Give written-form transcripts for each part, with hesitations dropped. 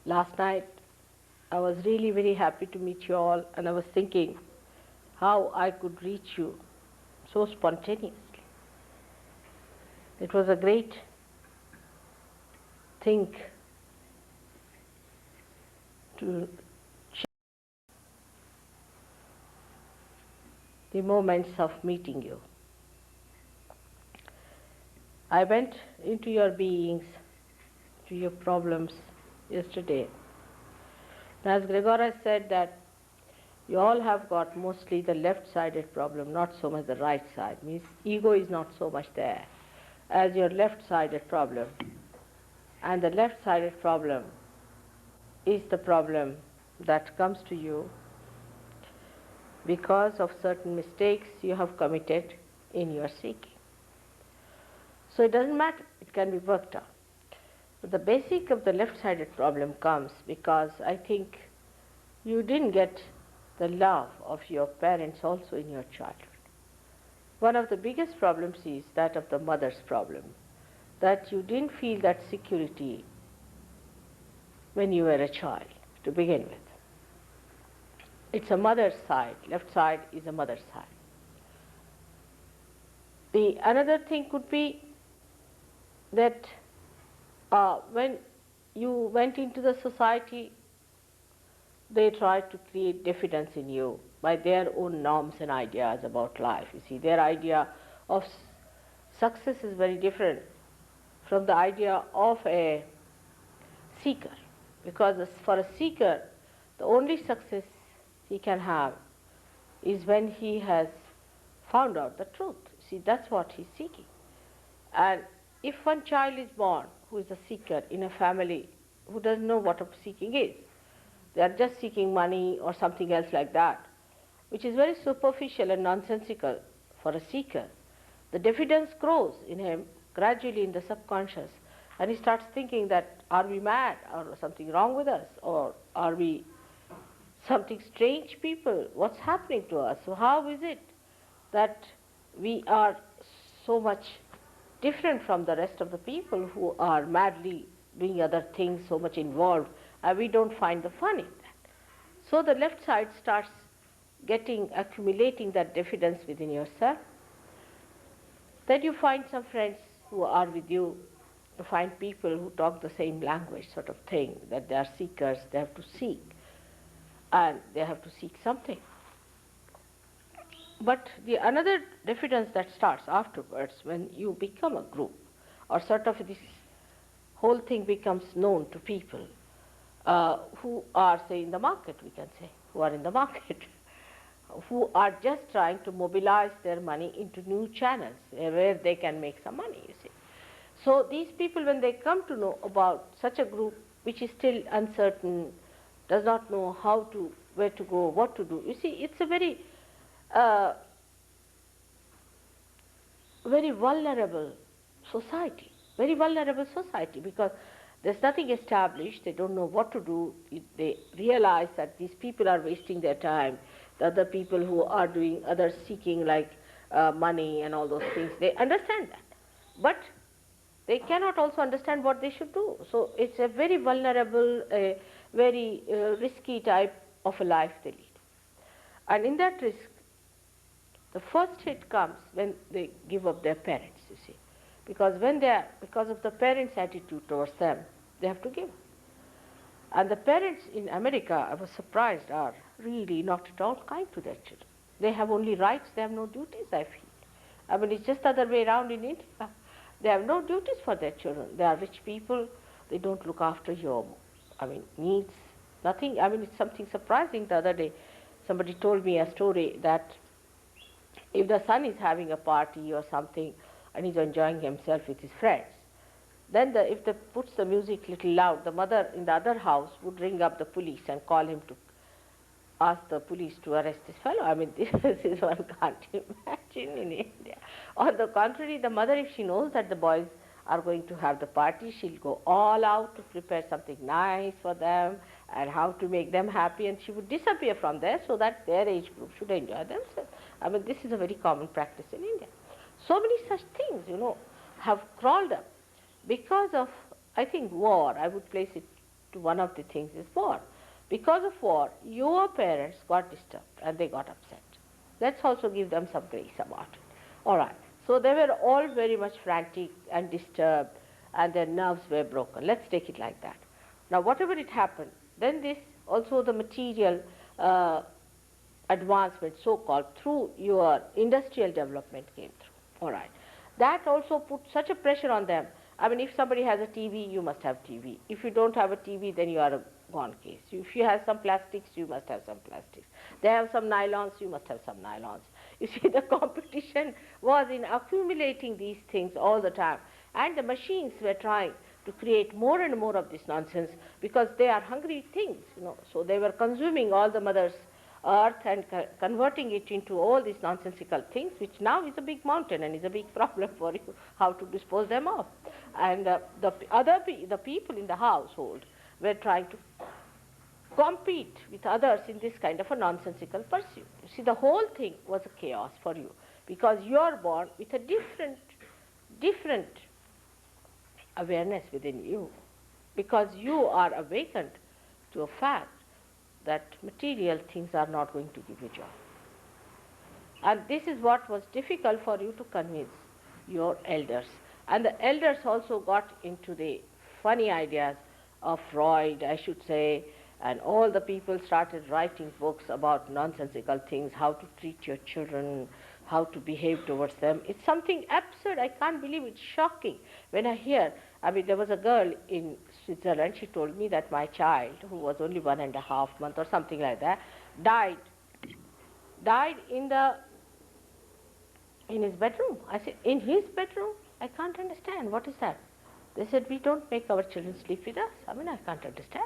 Last night I was really very happy to meet you all, and I was thinking how I could reach you so spontaneously. It was a great thing to share the moments of meeting you. I went into your beings, to your problems yesterday. As Gregor said that you all have got mostly the left-sided problem, not so much the right side. Means ego is not so much there as your left-sided problem. And the left-sided problem is the problem that comes to you because of certain mistakes you have committed in your seeking. So it doesn't matter, it can be worked out. But the basic of the left-sided problem comes because I think you didn't get the love of your parents also in your childhood. One of the biggest problems is that of the mother's problem, that you didn't feel that security when you were a child to begin with. It's a mother's side, left side is a mother's side. The another thing could be that when you went into the society, they tried to create diffidence in you by their own norms and ideas about life. You see, their idea of success is very different from the idea of a seeker, because for a seeker, the only success he can have is when he has found out the truth. See, that's what he's seeking. And if one child is born who is a seeker in a family who doesn't know what a seeking is, they are just seeking money or something else like that, which is very superficial and nonsensical for a seeker. The diffidence grows in him gradually in the subconscious, and he starts thinking that, are we mad, or something wrong with us, or are we something strange people? What's happening to us? So how is it that we are so much different from the rest of the people who are madly doing other things, so much involved, and we don't find the fun in that? So the left side starts accumulating that diffidence within yourself. Then you find some friends who are with you, you find people who talk the same language sort of thing, that they are seekers, they have to seek, and they have to seek something. But the another diffidence that starts afterwards when you become a group, or sort of this whole thing becomes known to people who are, say, in the market, we can say, who are in the market, who are just trying to mobilize their money into new channels where they can make some money, you see. So these people, when they come to know about such a group which is still uncertain, does not know how to, where to go, what to do, you see, it's a very very vulnerable society, because there's nothing established, they don't know what to do, they realize that these people are wasting their time, the other people who are doing other seeking like money and all those things, they understand that. But they cannot also understand what they should do. So it's a very vulnerable, very risky type of a life they lead. And in that risk, the first hit comes when they give up their parents, you see. Because because of the parents' attitude towards them, they have to give up. And the parents in America, I was surprised, are really not at all kind to their children. They have only rights, they have no duties, I feel. I mean, it's just the other way around in India. They have no duties for their children. They are rich people, they don't look after your, needs, nothing. I mean, it's something surprising. The other day, somebody told me a story that if the son is having a party or something and he's enjoying himself with his friends, then if they puts the music little loud, the mother in the other house would ring up the police and call him to ask the police to arrest this fellow. I mean, this is one can't imagine in India. On the contrary, the mother, if she knows that the boys are going to have the party, she'll go all out to prepare something nice for them and how to make them happy, and she would disappear from there so that their age group should enjoy themselves. I mean, this is a very common practice in India. So many such things, have crawled up because of, I think, war. I would place it to one of the things is war. Because of war, your parents got disturbed and they got upset. Let's also give them some grace about it. All right. So they were all very much frantic and disturbed and their nerves were broken. Let's take it like that. Now, whatever it happened, then this also the material advancement, so-called, through your industrial development came through. All right. That also put such a pressure on them. I mean, if somebody has a TV, you must have TV. If you don't have a TV, then you are a gone case. If you have some plastics, you must have some plastics. They have some nylons, you must have some nylons. You see, the competition was in accumulating these things all the time. And the machines were trying to create more and more of this nonsense because they are hungry things, you know. So they were consuming all the mother's earth and converting it into all these nonsensical things, which now is a big mountain and is a big problem for you, how to dispose them of. And the people in the household were trying to compete with others in this kind of a nonsensical pursuit. You see, the whole thing was a chaos for you because you are born with a different awareness within you, because you are awakened to a fact that material things are not going to give you joy. And this is what was difficult for you to convince your elders. And the elders also got into the funny ideas of Freud, I should say, and all the people started writing books about nonsensical things, how to treat your children, how to behave towards them. It's something absurd. I can't believe it. It's shocking. When I hear, I mean, there was a girl in Switzerland, she told me that my child, who was only 1.5 months or something like that, died in his bedroom. I said, in his bedroom? I can't understand. What is that? They said, we don't make our children sleep with us. I mean, I can't understand.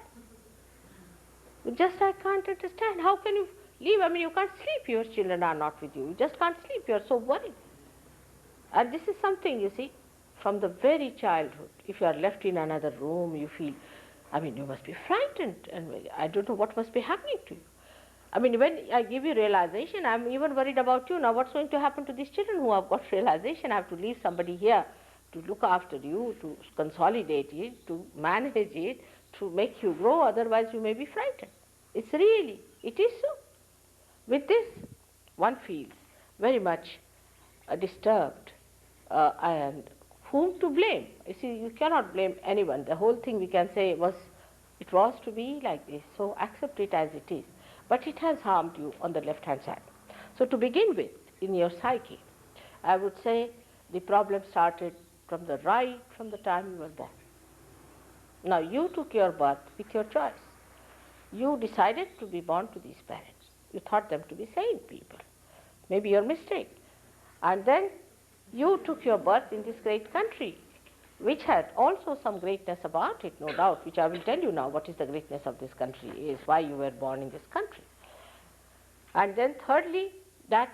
Just I can't understand. How can you leave? I mean, you can't sleep. Your children are not with you. You just can't sleep. You are so worried. And this is something, you see, from the very childhood. If you are left in another room, you feel, I mean, you must be frightened. And I don't know what must be happening to you. I mean, when I give you realization, I'm even worried about you. Now, what's going to happen to these children who have got realization? I have to leave somebody here to look after you, to consolidate it, to manage it, to make you grow. Otherwise, you may be frightened. It is so. With this, one feels very much disturbed and whom to blame? You see, you cannot blame anyone. The whole thing we can say it was to be like this, so accept it as it is. But it has harmed you on the left-hand side. So to begin with, in your psyche, I would say the problem started from the time you were born. Now, you took your birth with your choice. You decided to be born to these parents. You thought them to be sane people. Maybe your mistake. And then you took your birth in this great country, which had also some greatness about it, no doubt, which I will tell you now what is the greatness of this country, is why you were born in this country. And then thirdly, that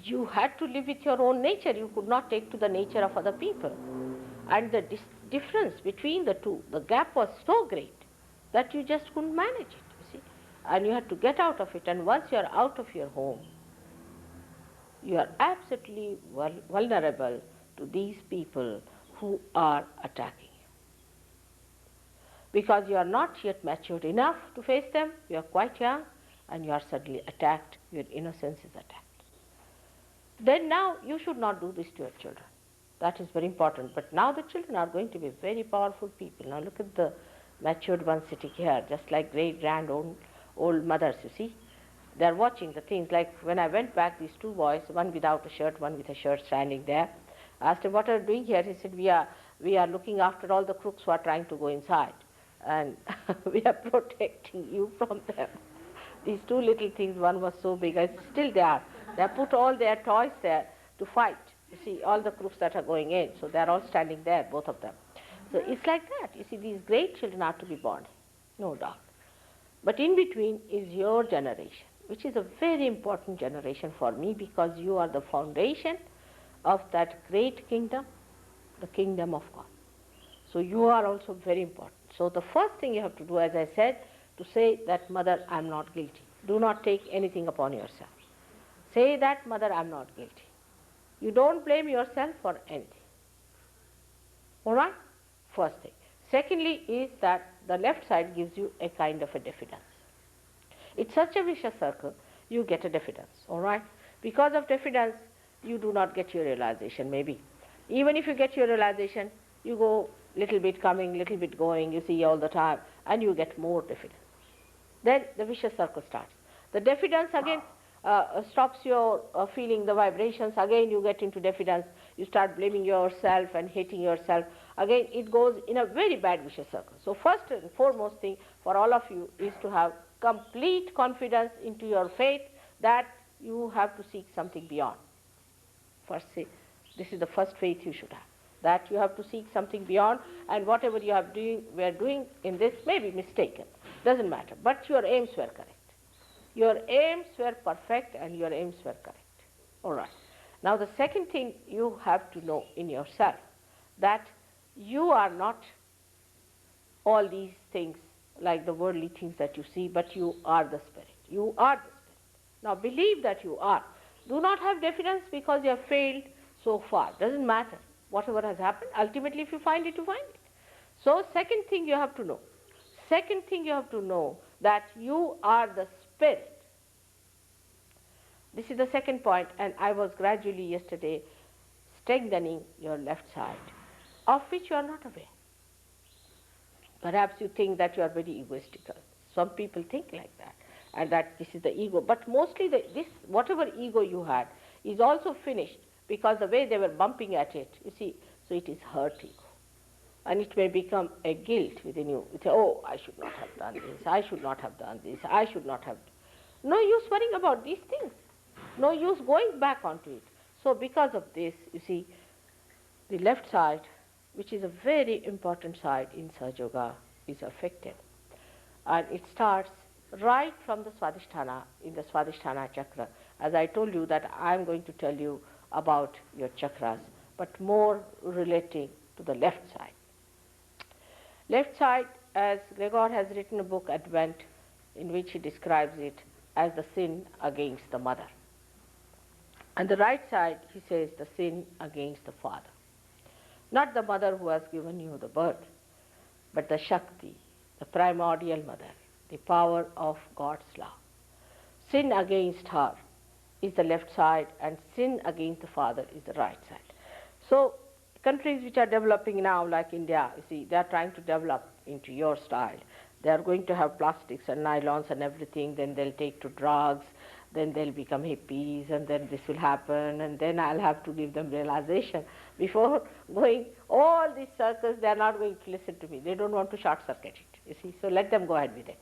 you had to live with your own nature. You could not take to the nature of other people. And the difference between the two, the gap was so great that you just couldn't manage it, you see. And you had to get out of it. And once you are out of your home, you are absolutely vulnerable to these people who are attacking you. Because you are not yet matured enough to face them, you are quite young, and you are suddenly attacked, your innocence is attacked. Then now you should not do this to your children. That is very important. But now the children are going to be very powerful people. Now look at the matured ones sitting here, just like great, grand, old mothers, you see. They are watching the things. Like when I went back, these two boys, one without a shirt, one with a shirt, standing there. I asked him, what are you doing here? He said, we are looking after all the crooks who are trying to go inside. And we are protecting you from them. These two little things, one was so big, still they are. They have put all their toys there to fight. You see, all the crooks that are going in. So they are all standing there, both of them. So it's like that. You see, these great children are to be born, no doubt. But in between is your generation, which is a very important generation for me, because you are the foundation of that great kingdom, the kingdom of God. So you are also very important. So the first thing you have to do, as I said, to say that, Mother, I am not guilty. Do not take anything upon yourself. Say that, Mother, I am not guilty. You don't blame yourself for anything. All right? First thing. Secondly is that the left side gives you a kind of a diffidence. It's such a vicious circle, you get a diffidence, all right? Because of diffidence, you do not get your realization, maybe. Even if you get your realization, you go little bit coming, little bit going, you see all the time, and you get more diffidence. Then the vicious circle starts. The diffidence again stops your feeling the vibrations. Again you get into diffidence. You start blaming yourself and hating yourself. Again it goes in a very bad vicious circle. So first and foremost thing for all of you is to have complete confidence into your faith that you have to seek something beyond. First say, this is the first faith you should have, that you have to seek something beyond, and whatever you were doing in this may be mistaken, doesn't matter, but your aims were correct. Your aims were perfect and your aims were correct. All right. Now the second thing you have to know in yourself, that you are not all these things like the worldly things that you see, but you are the Spirit. You are the Spirit. Now believe that you are. Do not have diffidence because you have failed so far. Doesn't matter. Whatever has happened, ultimately if you find it, you find it. So second thing you have to know. Second thing you have to know that you are the Spirit. This is the second point, and I was gradually yesterday strengthening your left side, of which you are not aware. Perhaps you think that you are very egoistical. Some people think like that, and that this is the ego. But mostly this whatever ego you had is also finished, because the way they were bumping at it, you see, so it is hurt ego. And it may become a guilt within you. You say, oh, I should not have done this, I should not have done this, I should not have. No use worrying about these things. No use going back onto it. So because of this, you see, the left side, which is a very important side in Sahaja Yoga, is affected. And it starts right from the Swadhisthana, in the Swadhisthana chakra. As I told you that I am going to tell you about your chakras, but more relating to the left side. Left side, as Gregor has written a book, Advent, in which he describes it as the sin against the mother. And the right side, he says, the sin against the father. Not the mother who has given you the birth, but the Shakti, the primordial mother, the power of God's love. Sin against her is the left side, and sin against the father is the right side. So countries which are developing now, like India, you see, they are trying to develop into your style. They are going to have plastics and nylons and everything, then they'll take to drugs, then they'll become hippies, and then this will happen, and then I'll have to give them realization. Before going all these circles, they are not going to listen to me. They don't want to short circuit it, you see, so let them go ahead with it.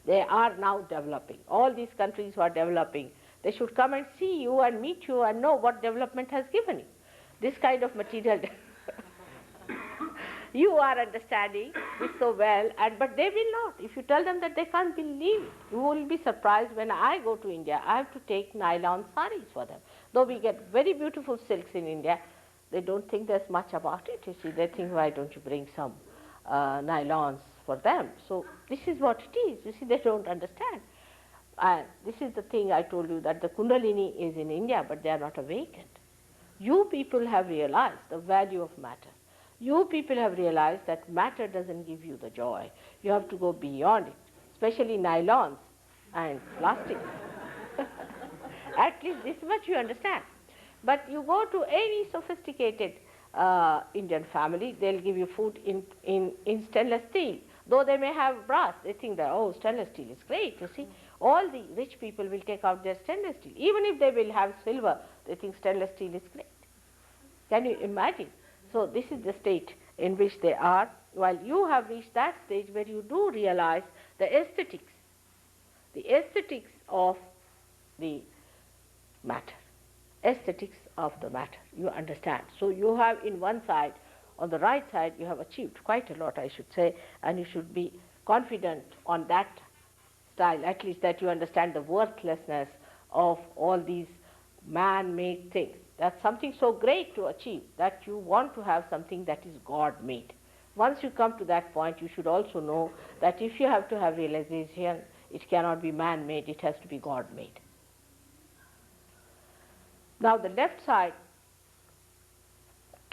They are now developing. All these countries who are developing, they should come and see you and meet you and know what development has given you. This kind of material you are understanding this so well, but they will not. If you tell them that, they can't believe it. You will be surprised. When I go to India, I have to take nylon saris for them. Though we get very beautiful silks in India, they don't think there's much about it. You see, they think, why don't you bring some nylons for them? So this is what it is. You see, they don't understand. And this is the thing I told you, that the Kundalini is in India, but they are not awakened. You people have realized the value of matter. You people have realized that matter doesn't give you the joy. You have to go beyond it, especially nylons and plastics. At least this much you understand. But you go to any sophisticated Indian family, they'll give you food in stainless steel. Though they may have brass, they think that, oh, stainless steel is great, you see. All the rich people will take out their stainless steel. Even if they will have silver, they think stainless steel is great. Can you imagine? So this is the state in which they are, while you have reached that stage where you do realize the aesthetics of the matter, aesthetics of the matter, you understand. So you have in one side, on the right side, you have achieved quite a lot, I should say, and you should be confident on that style, at least that you understand the worthlessness of all these man-made things. That's something so great to achieve, that you want to have something that is God-made. Once you come to that point, you should also know that if you have to have realization, it cannot be man-made, it has to be God-made. Now the left side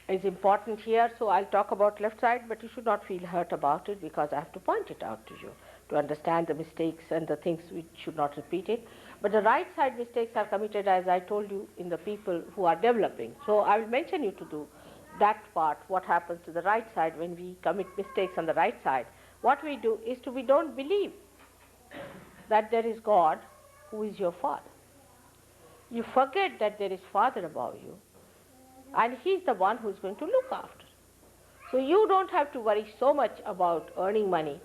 is important here, so I'll talk about left side, but you should not feel hurt about it because I have to point it out to you to understand the mistakes and the things which should not repeat it. But the right side mistakes are committed, as I told you, in the people who are developing. So I will mention you to do that part, what happens to the right side when we commit mistakes on the right side. What we do is we don't believe that there is God who is your Father. You forget that there is Father above you, and He is the one who is going to look after. So you don't have to worry so much about earning money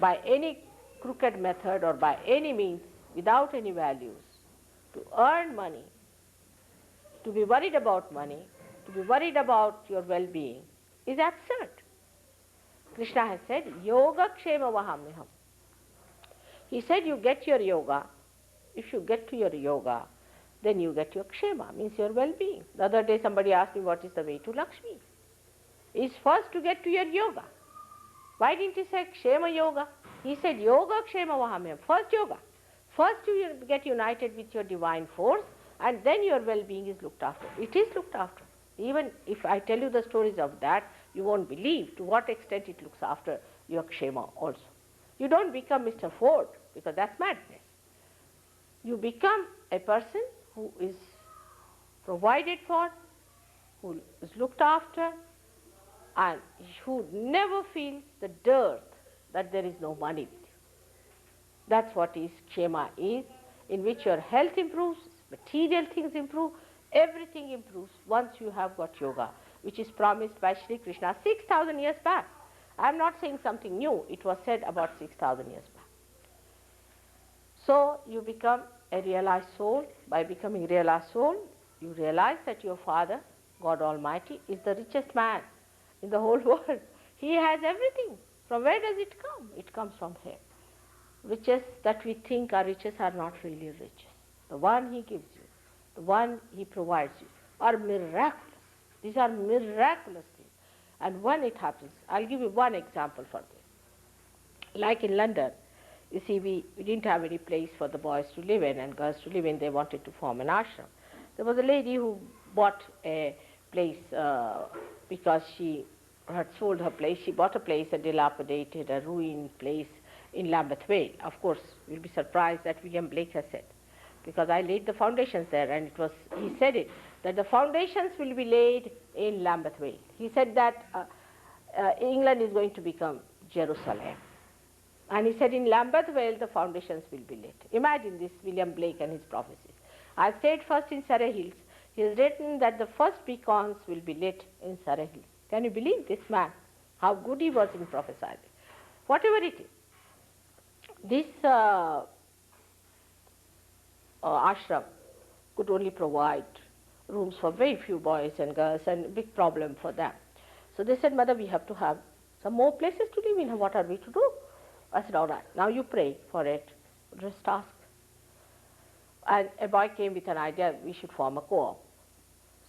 by any crooked method or by any means without any values. To earn money, to be worried about money, to be worried about your well-being is absurd. Krishna has said, Yoga Kshema Vahamyaham. He said you get your yoga. If you get to your yoga, then you get your kshema, means your well-being. The other day somebody asked me what is the way to Lakshmi. It's first to get to your yoga. Why didn't he say kshema yoga? He said yoga kshema vahamyam. First yoga. First you get united with your divine force, and then your well-being is looked after. It is looked after. Even if I tell you the stories of that, you won't believe to what extent it looks after your kshema also. You don't become Mr. Ford, because that's madness. You become a person who is provided for, who is looked after, and who never feels the dearth that there is no money with you. That's what is kshema is, in which your health improves, material things improve, everything improves once you have got yoga, which is promised by Shri Krishna 6,000 years back. I am not saying something new, it was said about 6,000 years back. So you become a realized soul. By becoming realized soul, you realize that your Father, God Almighty, is the richest man in the whole world. He has everything. From where does it come? It comes from Him. Riches that we think are riches are not really riches. The one He gives you, the one He provides you, are miraculous. These are miraculous things. And when it happens, I'll give you one example for this. Like in London, you see, we didn't have any place for the boys to live in and girls to live in. They wanted to form an ashram. There was a lady who bought a place because she had sold her place. She bought a place, a dilapidated, a ruined place in Lambeth Vale. Of course, you'll be surprised that William Blake has said, because I laid the foundations there, and it was, he said it, that the foundations will be laid in Lambeth Vale. He said that England is going to become Jerusalem. And he said in Lambeth Vale the foundations will be laid. Imagine this, William Blake and his prophecies. I stayed first in Surrey Hills. He has written that the first beacons will be lit in Surrey Hills. Can you believe this man? How good he was in prophesying. Whatever it is. This ashram could only provide rooms for very few boys and girls, and a big problem for them. So they said, Mother, we have to have some more places to live in. What are we to do? I said, all right, now you pray for it. Just ask. And a boy came with an idea, we should form a co-op.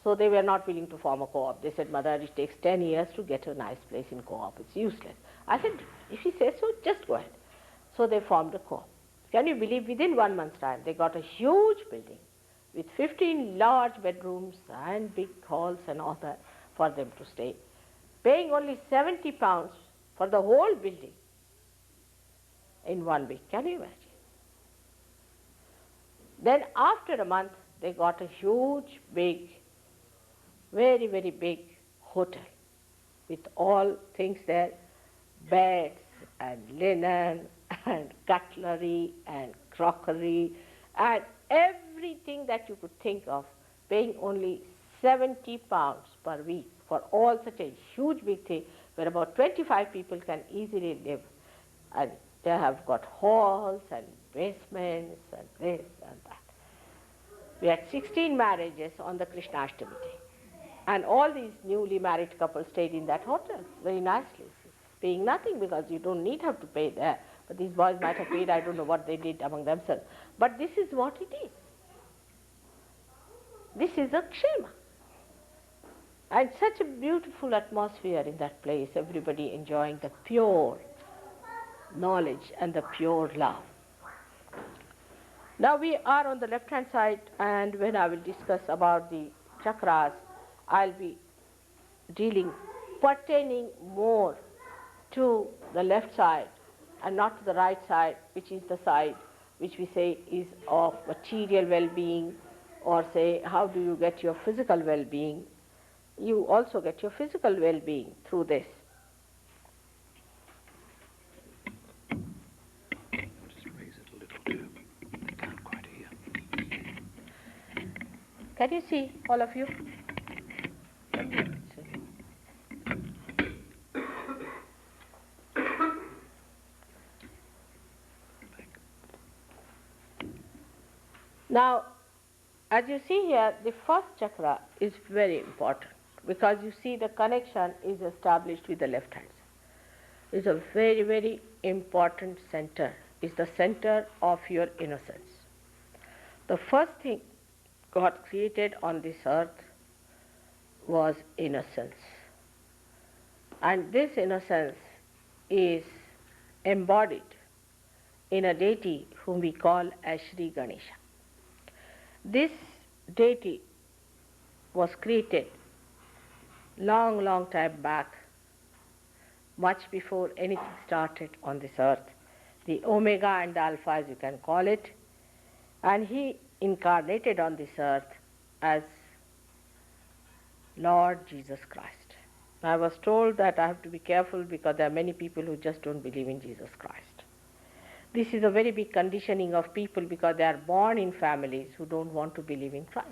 So they were not willing to form a co-op. They said, Mother, it takes 10 years to get a nice place in co-op. It's useless. I said, if he says so, just go ahead. So they formed a co-op. Can you believe, within 1 month's time, they got a huge building with 15 large bedrooms and big halls and all that for them to stay, paying only £70 for the whole building in 1 week. Can you imagine? Then after a month, they got a huge, big, very, very big hotel with all things there, beds and linen and cutlery and crockery and everything that you could think of, paying only £70 per week for all such a huge big thing where about 25 people can easily live. And they have got halls and basements and this and that. We had 16 marriages on the Krishnashtami day. And all these newly married couples stayed in that hotel very nicely, paying nothing because you don't have to pay there. But these boys might have paid, I don't know what they did among themselves. But this is what it is. This is a kshema. And such a beautiful atmosphere in that place, everybody enjoying the pure knowledge and the pure love. Now we are on the left-hand side, and when I will discuss about the chakras, I'll be dealing, pertaining more to the left side and not to the right side, which is the side which we say is of material well-being, or say how do you get your physical well-being. You also get your physical well-being through this. Just raise it a little too. I can't quite hear. Can you see, all of you? Now, as you see here, the first chakra is very important because you see the connection is established with the left hand. It's a very, very important center. It's the center of your innocence. The first thing God created on this earth was innocence. And this innocence is embodied in a deity whom we call as Shri Ganesha. This deity was created long, long time back, much before anything started on this earth, the Omega and the Alpha as you can call it, and he incarnated on this earth as Lord Jesus Christ. I was told that I have to be careful because there are many people who just don't believe in Jesus Christ. This is a very big conditioning of people because they are born in families who don't want to believe in Christ.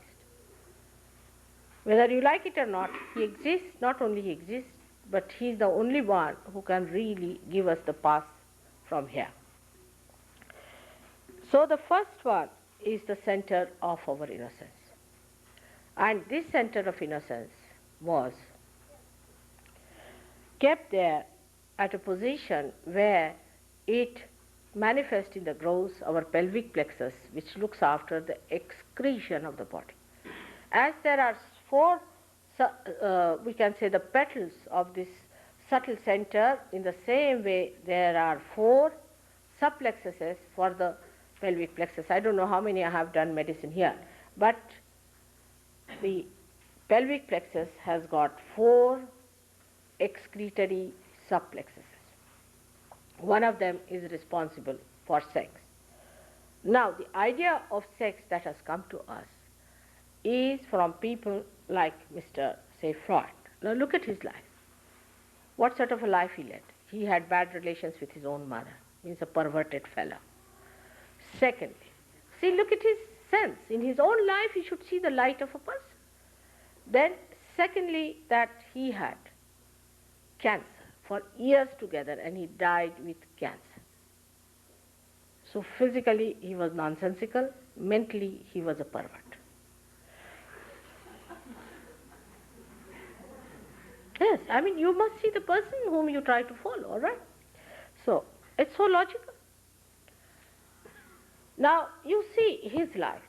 Whether you like it or not, he exists. Not only he exists, but he is the only one who can really give us the path from here. So the first one is the center of our innocence. And this center of innocence was kept there at a position where it manifests in the growth, our pelvic plexus, which looks after the excretion of the body. As there are four, we can say the petals of this subtle center, in the same way there are four subplexuses for the pelvic plexus. I don't know how many I have done medicine here, but the pelvic plexus has got four excretory subplexuses. One of them is responsible for sex. Now, the idea of sex that has come to us is from people like Mr. say Freud. Now look at his life. What sort of a life he led? He had bad relations with his own mother, means a perverted fellow. Secondly, see, look at his sense. In his own life he should see the light of a person. Then secondly, that he had cancer for years together and he died with cancer. So physically he was nonsensical, mentally he was a pervert. Yes, I mean you must see the person whom you try to follow, all right? So it's so logical. Now you see his life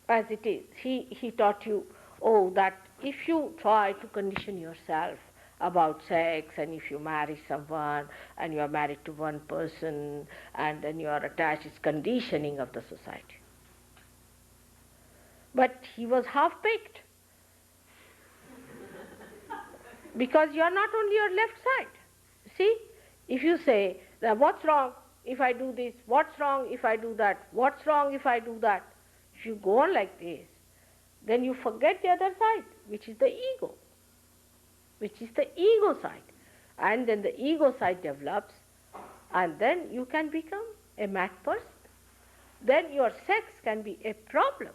as it is. He taught you, oh, that if you try to condition yourself about sex, and if you marry someone and you are married to one person and then you are attached, it's conditioning of the society. But he was half-baked because you are not on your left side. See, if you say that what's wrong if I do this, what's wrong if I do that, what's wrong if I do that, if you go on like this, then you forget the other side, which is the ego. Which is the ego side. And then the ego side develops, and then you can become a mad person. Then your sex can be a problem.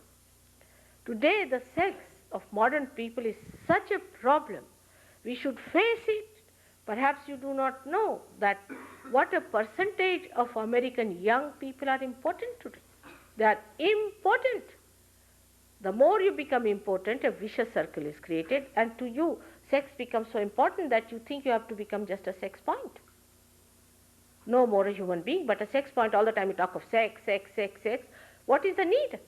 Today the sex of modern people is such a problem. We should face it. Perhaps you do not know that what a percentage of American young people are important today. They are important. The more you become important, a vicious circle is created, and to you, sex becomes so important that you think you have to become just a sex point. No more a human being, but a sex point. All the time you talk of sex, sex, sex, sex. What is the need?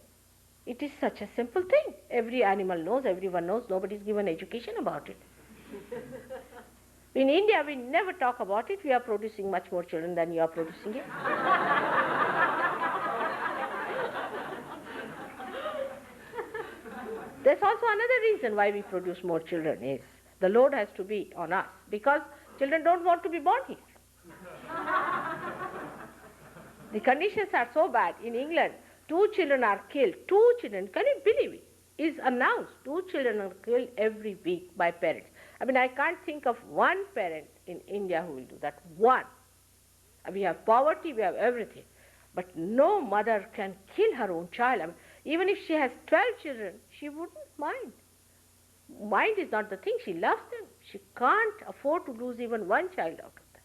It is such a simple thing. Every animal knows, everyone knows, nobody is given education about it. In India, we never talk about it. We are producing much more children than you are producing here. There's also another reason why we produce more children is The load has to be on us because children don't want to be born here. The conditions are so bad. In England, 2 children are killed. 2 children, can you believe it? Is announced. 2 children are killed every week by parents. I mean, I can't think of one parent in India who will do that. One. We have poverty, we have everything. But no mother can kill her own child. I mean, even if she has 12 children, she wouldn't mind. Mind is not the thing. She loves them. She can't afford to lose even one child out of that.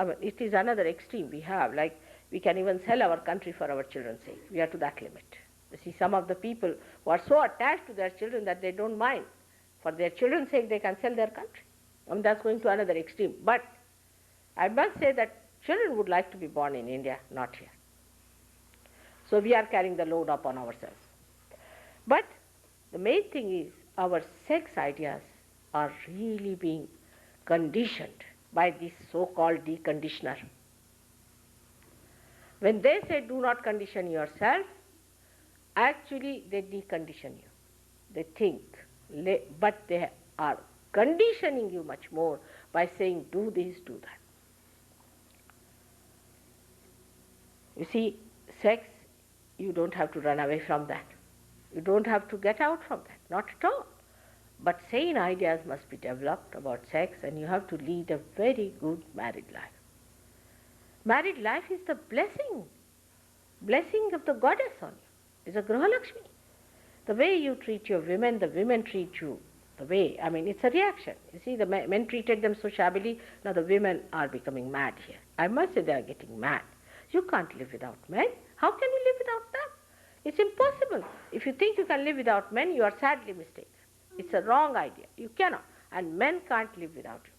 I mean, it is another extreme we have. Like, we can even sell our country for our children's sake. We are to that limit. You see, some of the people who are so attached to their children that they don't mind. For their children's sake, they can sell their country. I mean, that's going to another extreme. But I must say that children would like to be born in India, not here. So we are carrying the load upon ourselves. But the main thing is our sex ideas are really being conditioned by this so-called deconditioner. When they say do not condition yourself, actually they decondition you. They think, but they are conditioning you much more by saying do this, do that. You see, sex, you don't have to run away from that. You don't have to get out from that, not at all. But sane ideas must be developed about sex, and you have to lead a very good married life. Married life is the blessing of the goddess on you. It's a Graha Lakshmi. The way you treat your women, the women treat you the way, I mean, it's a reaction. You see, the men treated them so shabbily, now the women are becoming mad here. I must say they are getting mad. You can't live without men. How can you live without them? It's impossible. If you think you can live without men, you are sadly mistaken. It's a wrong idea. You cannot. And men can't live without you.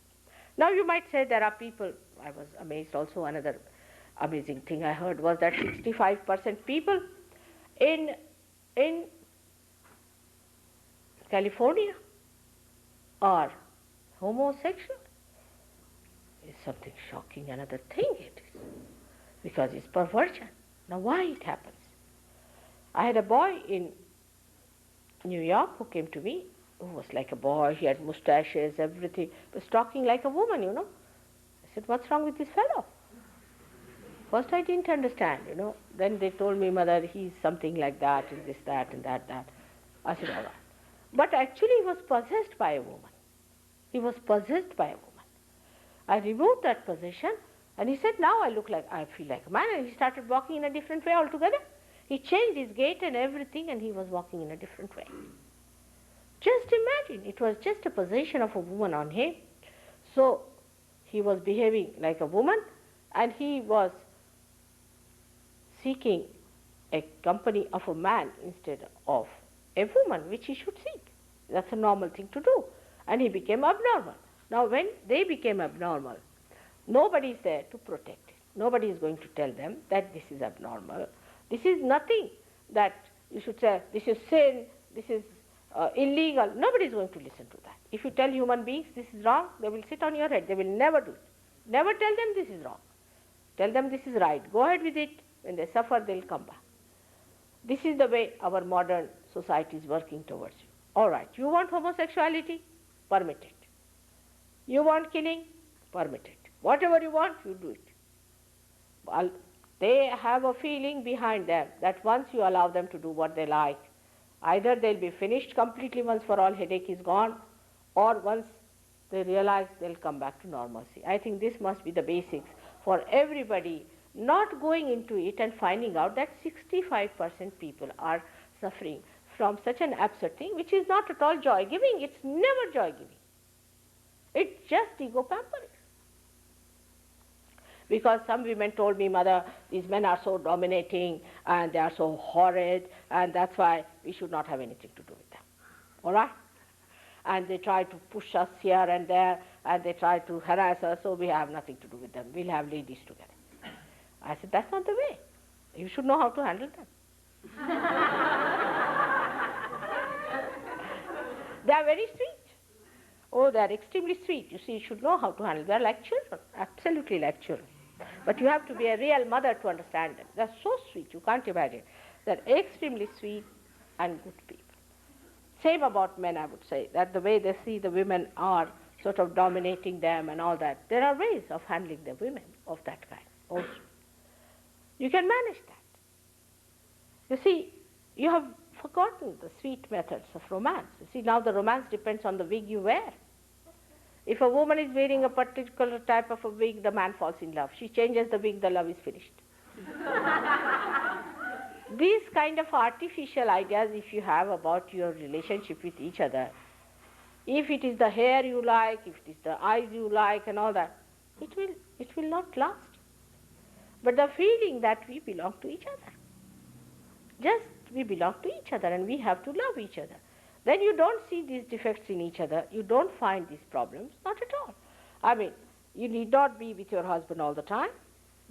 Now you might say there are people, I was amazed also, another amazing thing I heard was that 65% people in California are homosexual. It's something shocking, another thing it is. Because it's perversion. Now why it happens? I had a boy in New York who came to me, who was like a boy, he had mustaches, everything, was talking like a woman, you know. I said, what's wrong with this fellow? First I didn't understand, you know. Then they told me, mother, he's something like that, and this, that, and that. I said, all right. But actually he was possessed by a woman. He was possessed by a woman. I removed that possession, and he said, now I feel like a man, and he started walking in a different way altogether. He changed his gait and everything, and he was walking in a different way. Just imagine, it was just a possession of a woman on him. So he was behaving like a woman, and he was seeking a company of a man instead of a woman, which he should seek. That's a normal thing to do. And he became abnormal. Now when they became abnormal, nobody is there to protect it. Nobody is going to tell them that this is abnormal. This is nothing that you should say, this is sin, this is illegal. Nobody is going to listen to that. If you tell human beings this is wrong, they will sit on your head. They will never do it. Never tell them this is wrong. Tell them this is right. Go ahead with it. When they suffer, they will come back. This is the way our modern society is working towards you. All right, you want homosexuality? Permit it. You want killing? Permit it. Whatever you want, you do it. Well, they have a feeling behind them that once you allow them to do what they like, either they'll be finished completely once for all, headache is gone, or once they realize they'll come back to normalcy. I think this must be the basics for everybody not going into it and finding out that 65% people are suffering from such an absurd thing, which is not at all joy-giving. It's never joy-giving. It's just ego pampering. Because some women told me, mother, these men are so dominating and they are so horrid, and that's why we should not have anything to do with them. All right? And they try to push us here and there, and they try to harass us, so we have nothing to do with them. We'll have ladies together. I said, that's not the way. You should know how to handle them. They are very sweet. Oh, they are extremely sweet. You see, you should know how to handle them. They are like children, absolutely like children. But you have to be a real mother to understand them. They are so sweet, you can't imagine. They are extremely sweet and good people. Same about men, I would say, that the way they see the women are sort of dominating them and all that. There are ways of handling the women of that kind also. You can manage that. You see, you have forgotten the sweet methods of romance. You see, now the romance depends on the wig you wear. If a woman is wearing a particular type of a wig, the man falls in love. She changes the wig, the love is finished. These kind of artificial ideas, if you have about your relationship with each other, if it is the hair you like, if it is the eyes you like and all that, it will not last. But the feeling that we belong to each other, just we belong to each other and we have to love each other. Then you don't see these defects in each other, you don't find these problems, not at all. I mean, you need not be with your husband all the time,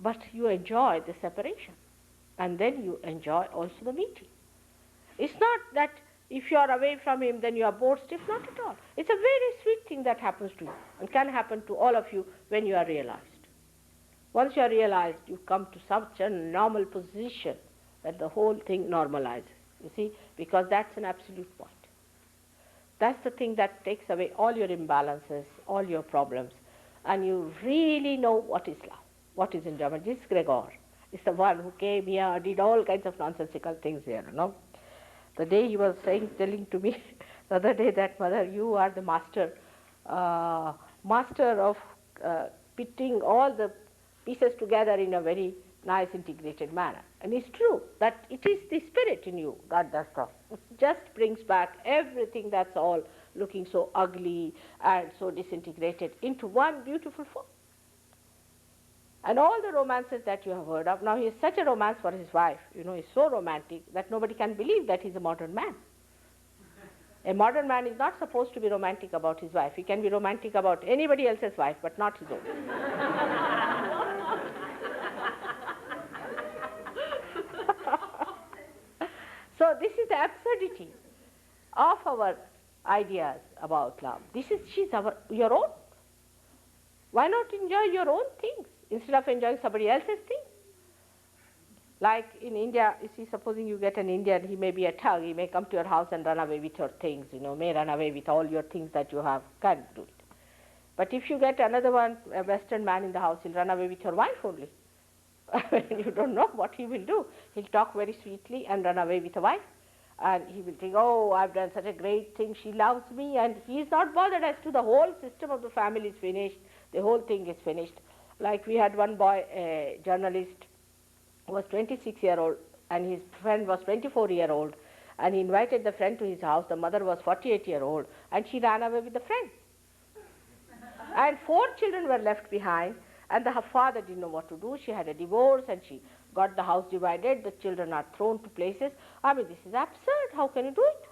but you enjoy the separation. And then you enjoy also the meeting. It's not that if you are away from him, then you are bored stiff, not at all. It's a very sweet thing that happens to you and can happen to all of you when you are realized. Once you are realized, you come to such a normal position that the whole thing normalizes, you see, because that's an absolute point. That's the thing that takes away all your imbalances, all your problems, and you really know what is love, what is enjoyment. This Gregor is the one who came here, did all kinds of nonsensical things here, you know. The day he was telling to me the other day that, Mother, you are the master of putting all the pieces together in a very nice integrated manner. And it's true that it is the spirit in you that does that. It just brings back everything that's all looking so ugly and so disintegrated into one beautiful form. And all the romances that you have heard of, now he is such a romance for his wife, you know, he's so romantic that nobody can believe that he's a modern man. A modern man is not supposed to be romantic about his wife. He can be romantic about anybody else's wife, but not his own. So this is the absurdity of our ideas about love. She's your own. Why not enjoy your own things instead of enjoying somebody else's things? Like in India, you see, supposing you get an Indian, he may be a thug, he may come to your house and run away with your things, you know, may run away with all your things that you have, can't do it. But if you get another one, a Western man in the house, he'll run away with your wife only. You don't know what he will do. He'll talk very sweetly and run away with a wife. And he will think, oh, I've done such a great thing, she loves me, and he is not bothered as to the whole system of the family is finished, the whole thing is finished. Like we had one boy, a journalist, who was 26-year-old, and his friend was 24-year-old, and he invited the friend to his house. The mother was 48-year-old, and she ran away with the friend. And 4 children were left behind, and her father didn't know what to do. She had a divorce, and she got the house divided. The children are thrown to places. I mean, this is absurd. How can you do it?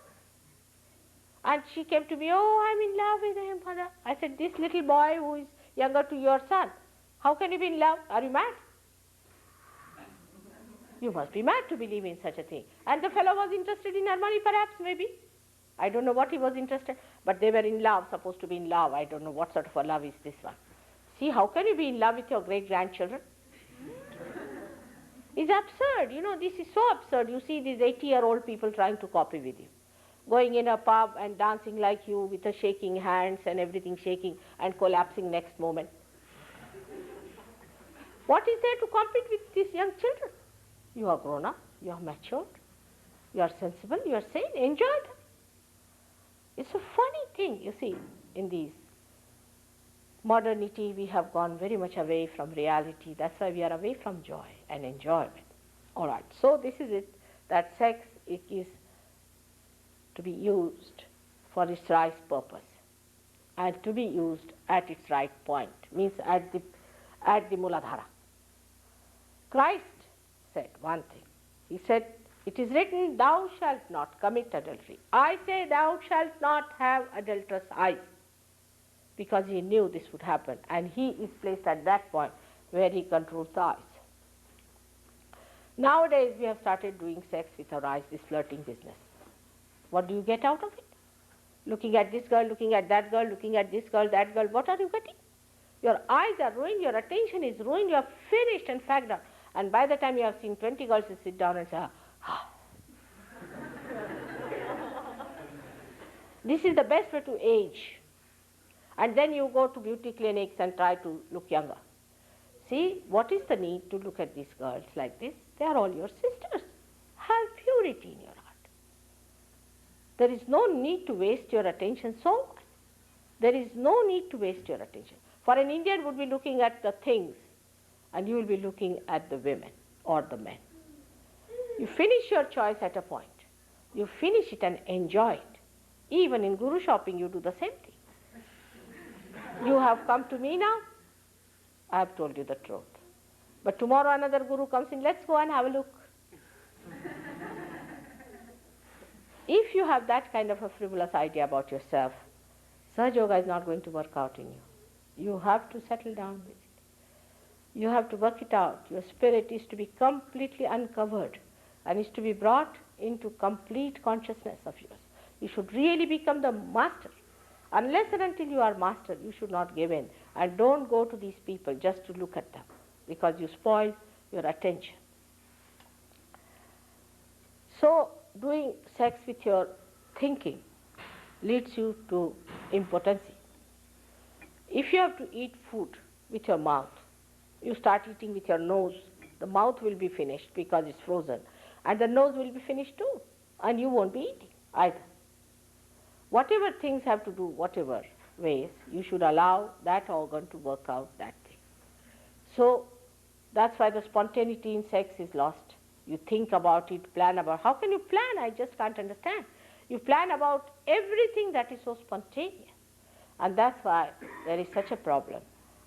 And she came to me, oh, I'm in love with him, Father. I said, this little boy who is younger to your son, how can you be in love? Are you mad? You must be mad to believe in such a thing. And the fellow was interested in her money, perhaps, maybe. I don't know what he was interested, but they were in love, supposed to be in love. I don't know what sort of a love is this one. See, how can you be in love with your great-grandchildren? It's absurd. You know, this is so absurd. You see these 80-year-old people trying to copy with you, going in a pub and dancing like you with the shaking hands and everything shaking and collapsing next moment. What is there to compete with these young children? You are grown up, you are matured, you are sensible, you are sane, enjoy them. It's a funny thing, you see, in these modernity we have gone very much away from reality. That's why we are away from joy and enjoyment. All right, so this is it, that sex it is to be used for its right purpose and to be used at its right point, means at the Muladhara. Christ said one thing. He said, it is written, thou shalt not commit adultery. I say, thou shalt not have adulterous eyes, because he knew this would happen, and he is placed at that point where he controls the eyes. Nowadays we have started doing sex with our eyes, this flirting business. What do you get out of it? Looking at this girl, looking at that girl, looking at this girl, that girl, what are you getting? Your eyes are ruined, your attention is ruined, you are finished and fagged out. And by the time you have seen 20 girls, you sit down and say, ah. This is the best way to age. And then you go to beauty clinics and try to look younger. See, what is the need to look at these girls like this? They are all your sisters. Have purity in your heart. There is no need to waste your attention so much. There is no need to waste your attention. For an Indian would be looking at the things and you will be looking at the women or the men. You finish your choice at a point. You finish it and enjoy it. Even in guru shopping you do the same thing. You have come to me now, I have told you the truth. But tomorrow another guru comes in, let's go and have a look. If you have that kind of a frivolous idea about yourself, Sahaja Yoga is not going to work out in you. You have to settle down with it. You have to work it out. Your spirit is to be completely uncovered and is to be brought into complete consciousness of yours. You should really become the master. Unless and until you are master, you should not give in. And don't go to these people just to look at them, because you spoil your attention. So, doing sex with your thinking leads you to impotency. If you have to eat food with your mouth, you start eating with your nose, the mouth will be finished because it's frozen, and the nose will be finished too, and you won't be eating either. Whatever things have to do, whatever ways, you should allow that organ to work out that thing. So that's why the spontaneity in sex is lost. You think about it, plan about. How can you plan? I just can't understand. You plan about everything that is so spontaneous. And that's why there is such a problem.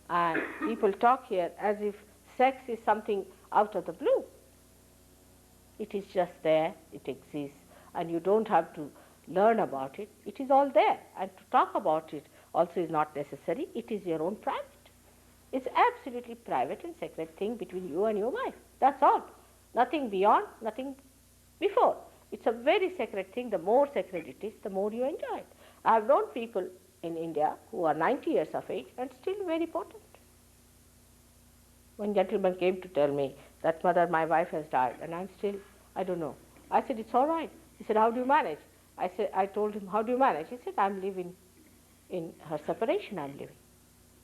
And people talk here as if sex is something out of the blue. It is just there, it exists, and you don't have to learn about it. It is all there. And to talk about it also is not necessary. It is your own private. It's absolutely private and sacred thing between you and your wife. That's all. Nothing beyond, nothing before. It's a very sacred thing. The more sacred it is, the more you enjoy it. I have known people in India who are 90 years of age and still very potent. One gentleman came to tell me that, mother, my wife has died and I'm still, I don't know. I said, it's all right. He said, how do you manage? I told him, how do you manage? He said, I'm living in her separation, I'm living.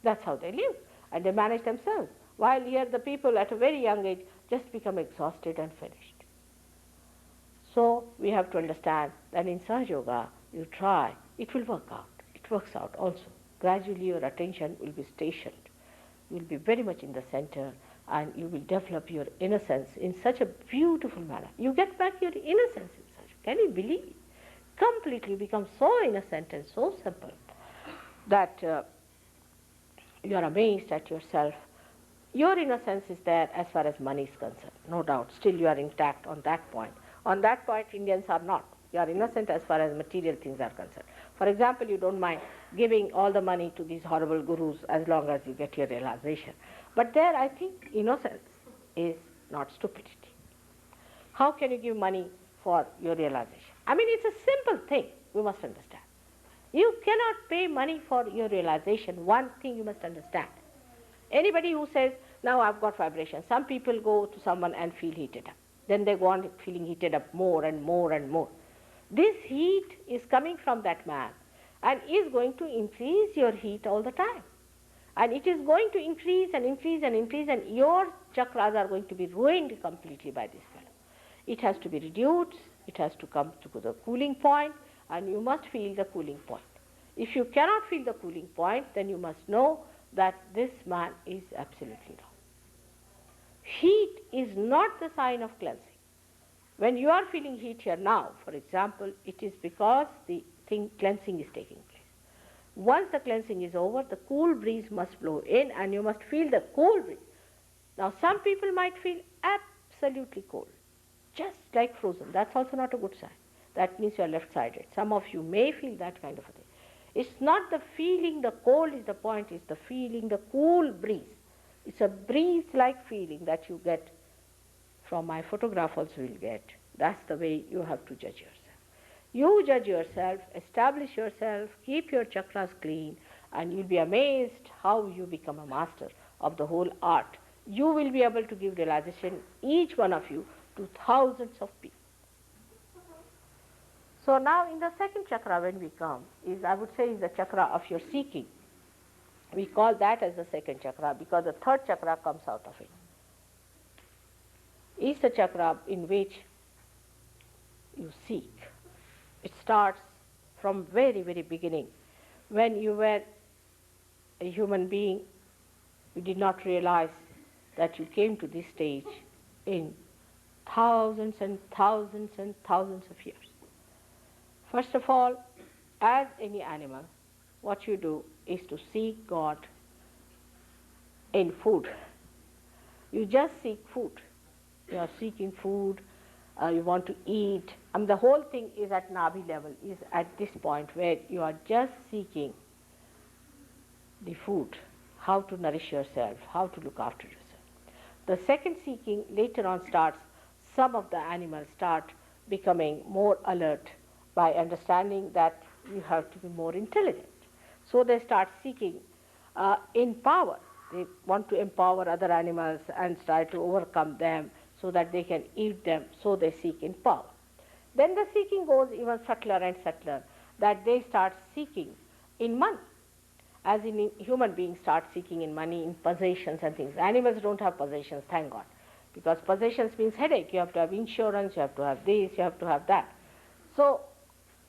That's how they live. And they manage themselves. While here the people at a very young age just become exhausted and finished. So we have to understand that in Sahaja Yoga, you try, it will work out. It works out also. Gradually your attention will be stationed. You will be very much in the center and you will develop your innocence in such a beautiful manner. You get back your innocence in such. Can you believe it? Completely become so innocent and so simple that you are amazed at yourself. Your innocence is there as far as money is concerned, no doubt. Still you are intact on that point. On that point, Indians are not. You are innocent as far as material things are concerned. For example, you don't mind giving all the money to these horrible gurus as long as you get your realization. But there, I think, innocence is not stupidity. How can you give money for your realization? I mean, it's a simple thing, you must understand. You cannot pay money for your realization. One thing you must understand. Anybody who says, now I've got vibration, some people go to someone and feel heated up. Then they go on feeling heated up more and more and more. This heat is coming from that man and is going to increase your heat all the time. And it is going to increase and increase and increase, and your chakras are going to be ruined completely by this fellow. It has to be reduced, it has to come to the cooling point, and you must feel the cooling point. If you cannot feel the cooling point, then you must know that this man is absolutely wrong. Heat is not the sign of cleansing. When you are feeling heat here now, for example, it is because the cleansing is taking place. Once the cleansing is over, the cool breeze must blow in and you must feel the cool breeze. Now some people might feel absolutely cold, just like frozen. That's also not a good sign. That means you are left-sided. Some of you may feel that kind of a thing. It's not the feeling, the cold is the point, it's the feeling, the cool breeze. It's a breeze-like feeling that you get from my photograph also will get. That's the way you have to judge yourself. You judge yourself, establish yourself, keep your chakras clean, and you'll be amazed how you become a master of the whole art. You will be able to give realization, each one of you, to thousands of people. So now in the second chakra when we come, is I would say is the chakra of your seeking. We call that as the second chakra because the third chakra comes out of it. Is the chakra in which you seek. It starts from very, very beginning. When you were a human being, you did not realize that you came to this stage in thousands and thousands and thousands of years. First of all, as any animal, what you do is to seek God in food. You just seek food. You are seeking food, you want to eat. The whole thing is at Nabi level, is at this point where you are just seeking the food, how to nourish yourself, how to look after yourself. The second seeking later on starts, some of the animals start becoming more alert by understanding that you have to be more intelligent. So they start seeking in power. They want to empower other animals and try to overcome them so that they can eat them, so they seek in power. Then the seeking goes even subtler and subtler, that they start seeking in money. As in human beings start seeking in money, in possessions and things. Animals don't have possessions, thank God. Because possessions means headache. You have to have insurance, you have to have this, you have to have that. So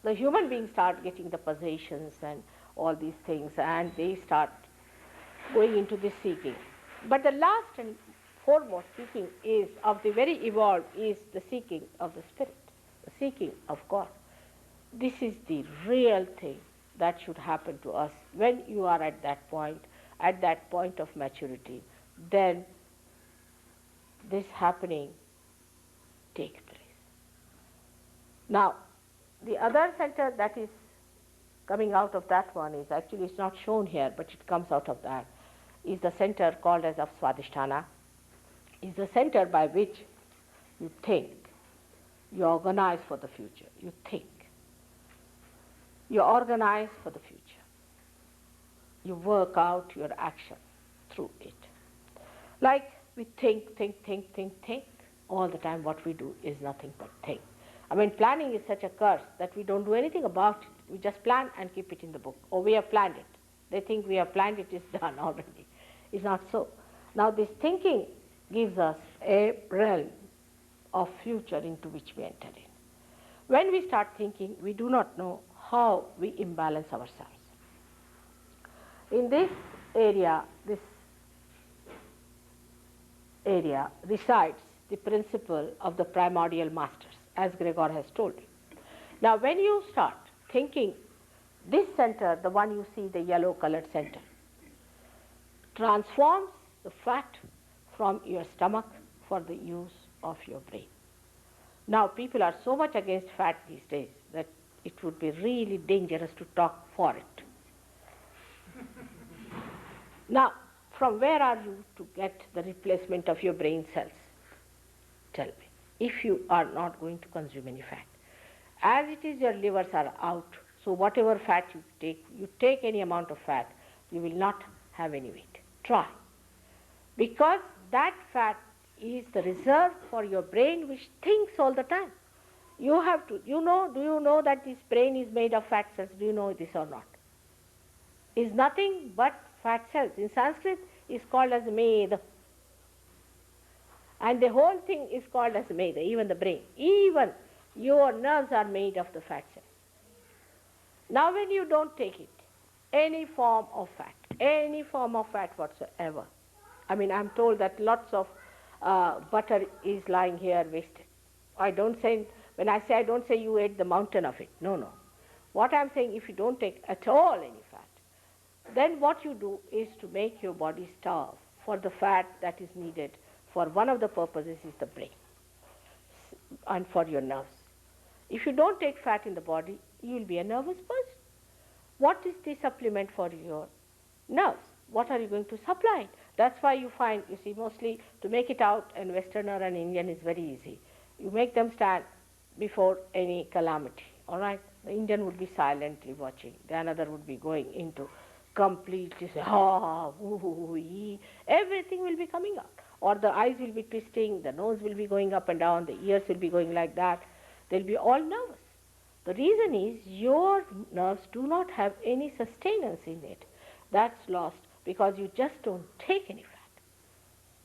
the human beings start getting the possessions and all these things, and they start going into this seeking. But the last and foremost seeking is of the very evolved is the seeking of the spirit, the seeking of God. This is the real thing that should happen to us when you are at that point of maturity. Then this happening takes place. Now, the other center that is coming out of that one is actually, it's not shown here, but it comes out of that, is the center called as of Swadhisthana, is the center by which you think, you organize for the future, you think, you organize for the future, you work out your action through it. Like we think all the time. What we do is nothing but think. Planning is such a curse that we don't do anything about it. We just plan and keep it in the book. Or we have planned it. They think we have planned it, it's done already. It's not so. Now this thinking gives us a realm of future into which we enter in. When we start thinking, we do not know how we imbalance ourselves. In this area resides the principle of the primordial masters, as Gregor has told you. Now when you start thinking, this center, the one you see, the yellow colored center, transforms the fat from your stomach for the use of your brain. Now people are so much against fat these days that it would be really dangerous to talk for it. Now, from where are you to get the replacement of your brain cells? Tell me, if you are not going to consume any fat. As it is, your livers are out, so whatever fat you take any amount of fat, you will not have any weight. Try. Because that fat is the reserve for your brain which thinks all the time. You have to, do you know that this brain is made of fat cells? Do you know this or not? Is nothing but fat cells. In Sanskrit, is called as med. And the whole thing is called as med, even the brain. Even your nerves are made of the fat cells. Now when you don't take it, any form of fat whatsoever, I'm told that lots of butter is lying here wasted. When I say, I don't say you ate the mountain of it. No. What I'm saying, if you don't take at all any fat, then what you do is to make your body starve for the fat that is needed for one of the purposes is the brain and for your nerves. If you don't take fat in the body, you will be a nervous person. What is the supplement for your nerves? What are you going to supply it? That's why you find, mostly to make it out, and Westerner and Indian is very easy. You make them stand before any calamity, all right? The Indian would be silently watching. The another would be going into completely say, everything will be coming out. Or the eyes will be twisting, the nose will be going up and down, the ears will be going like that. They'll be all nervous. The reason is your nerves do not have any sustenance in it. That's lost because you just don't take any fat.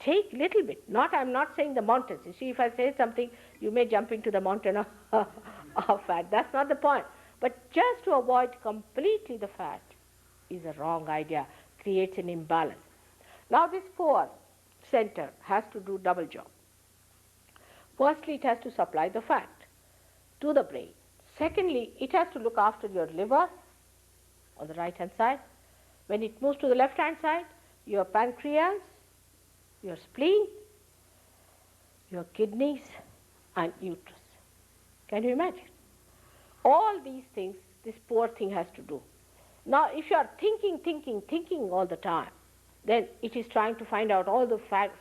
Take little bit. I'm not saying the mountains. You see, if I say something, you may jump into the mountain of fat. That's not the point. But just to avoid completely the fat is a wrong idea, creates an imbalance. Now this pore center has to do double job. Firstly, it has to supply the fat to the brain. Secondly, it has to look after your liver on the right hand side. When it moves to the left hand side, your pancreas, your spleen, your kidneys and uterus. Can you imagine? All these things this poor thing has to do. Now if you are thinking all the time, then it is trying to find out all the fat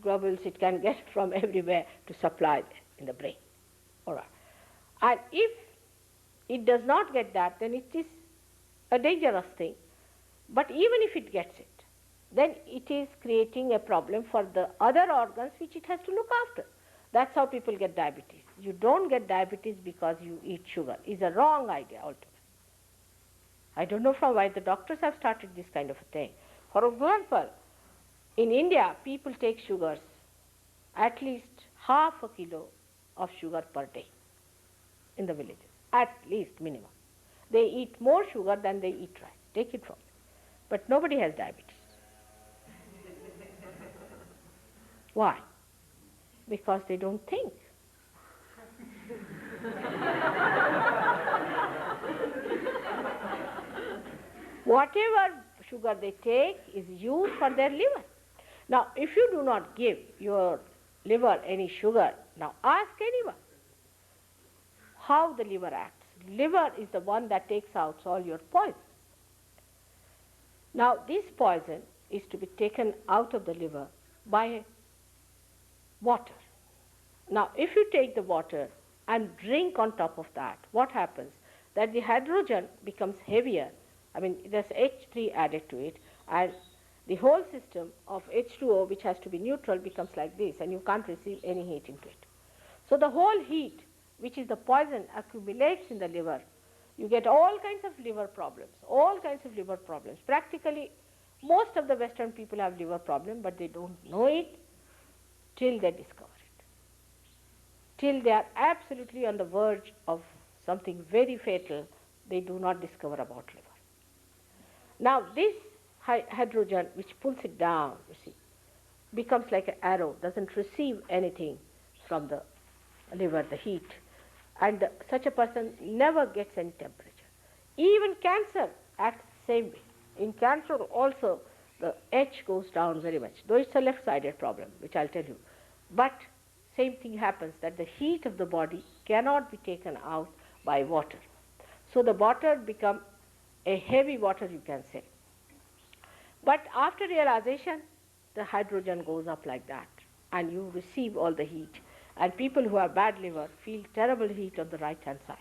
globules it can get from everywhere to supply in the brain. All right. And if it does not get that, then it is a dangerous thing. But even if it gets it, then it is creating a problem for the other organs which it has to look after. That's how people get diabetes. You don't get diabetes because you eat sugar. It's a wrong idea altogether. I don't know from why the doctors have started this kind of a thing. For example, in India, people take sugars, at least half a kilo of sugar per day in the villages, at least minimum. They eat more sugar than they eat rice. Take it from me. But nobody has diabetes. Why? Because they don't think. Whatever sugar they take is used for their liver. Now, if you do not give your liver any sugar, now ask anyone how the liver acts. Liver is the one that takes out all your poison. Now, this poison is to be taken out of the liver by water. Now, if you take the water and drink on top of that, what happens? That the hydrogen becomes heavier. I mean, there's H3 added to it, and the whole system of H2O, which has to be neutral, becomes like this, and you can't receive any heat into it. So the whole heat, which is the poison, accumulates in the liver. You get all kinds of liver problems, all kinds of liver problems. Practically, most of the Western people have liver problems, but they don't know it till they discover it. Till they are absolutely on the verge of something very fatal, they do not discover about liver. Now this hydrogen, which pulls it down, you see, becomes like an arrow, doesn't receive anything from the liver, the heat. And such a person never gets any temperature. Even cancer acts the same way. In cancer also the H goes down very much, though it's a left-sided problem, which I'll tell you. But same thing happens, that the heat of the body cannot be taken out by water. So the water becomes a heavy water, you can say. But after realization, the hydrogen goes up like that, and you receive all the heat. And people who have bad liver feel terrible heat on the right-hand side.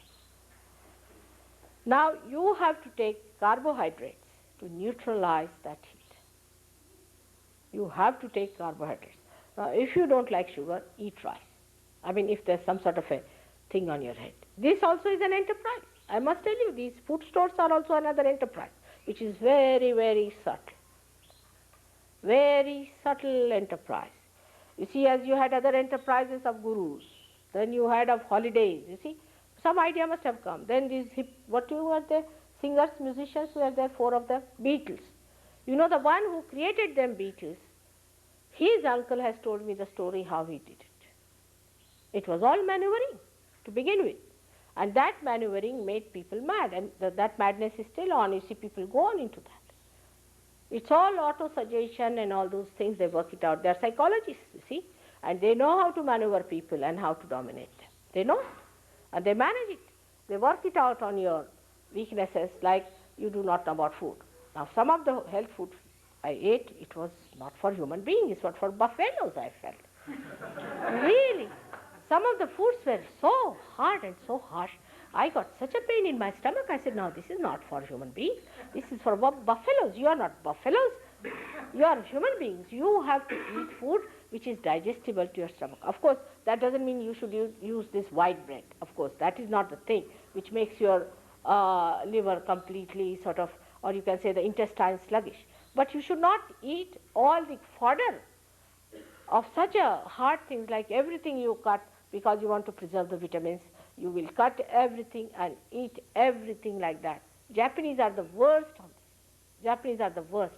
Now you have to take carbohydrates to neutralize that heat. You have to take carbohydrates. Now if you don't like sugar, eat rice. I mean, if there's some sort of a thing on your head. This also is an enterprise. I must tell you, these food stores are also another enterprise, which is very, very subtle. Very subtle enterprise. You see, as you had other enterprises of gurus, then you had of holidays, you see, some idea must have come. Then these what were there? Singers, musicians were there, 4 of them, Beatles. You know, the one who created them, Beatles, his uncle has told me the story how he did it. It was all maneuvering to begin with. And that maneuvering made people mad, and that madness is still on. You see, people go on into that. It's all auto-suggestion and all those things, they work it out. They're psychologists, you see, and they know how to maneuver people and how to dominate them. They know it, and they manage it. They work it out on your weaknesses, like you do not know about food. Now, some of the health food I ate, it was not for human beings, it was for buffaloes, I felt. Really. Some of the foods were so hard and so harsh. I got such a pain in my stomach. I said, no, this is not for human beings. This is for buffaloes. You are not buffaloes. You are human beings. You have to eat food which is digestible to your stomach. Of course, that doesn't mean you should use this white bread. Of course, that is not the thing which makes your liver completely sort of, or you can say the intestine sluggish. But you should not eat all the fodder of such a hard things like everything you cut because you want to preserve the vitamins. You will cut everything and eat everything like that. Japanese are the worst on this. Japanese are the worst.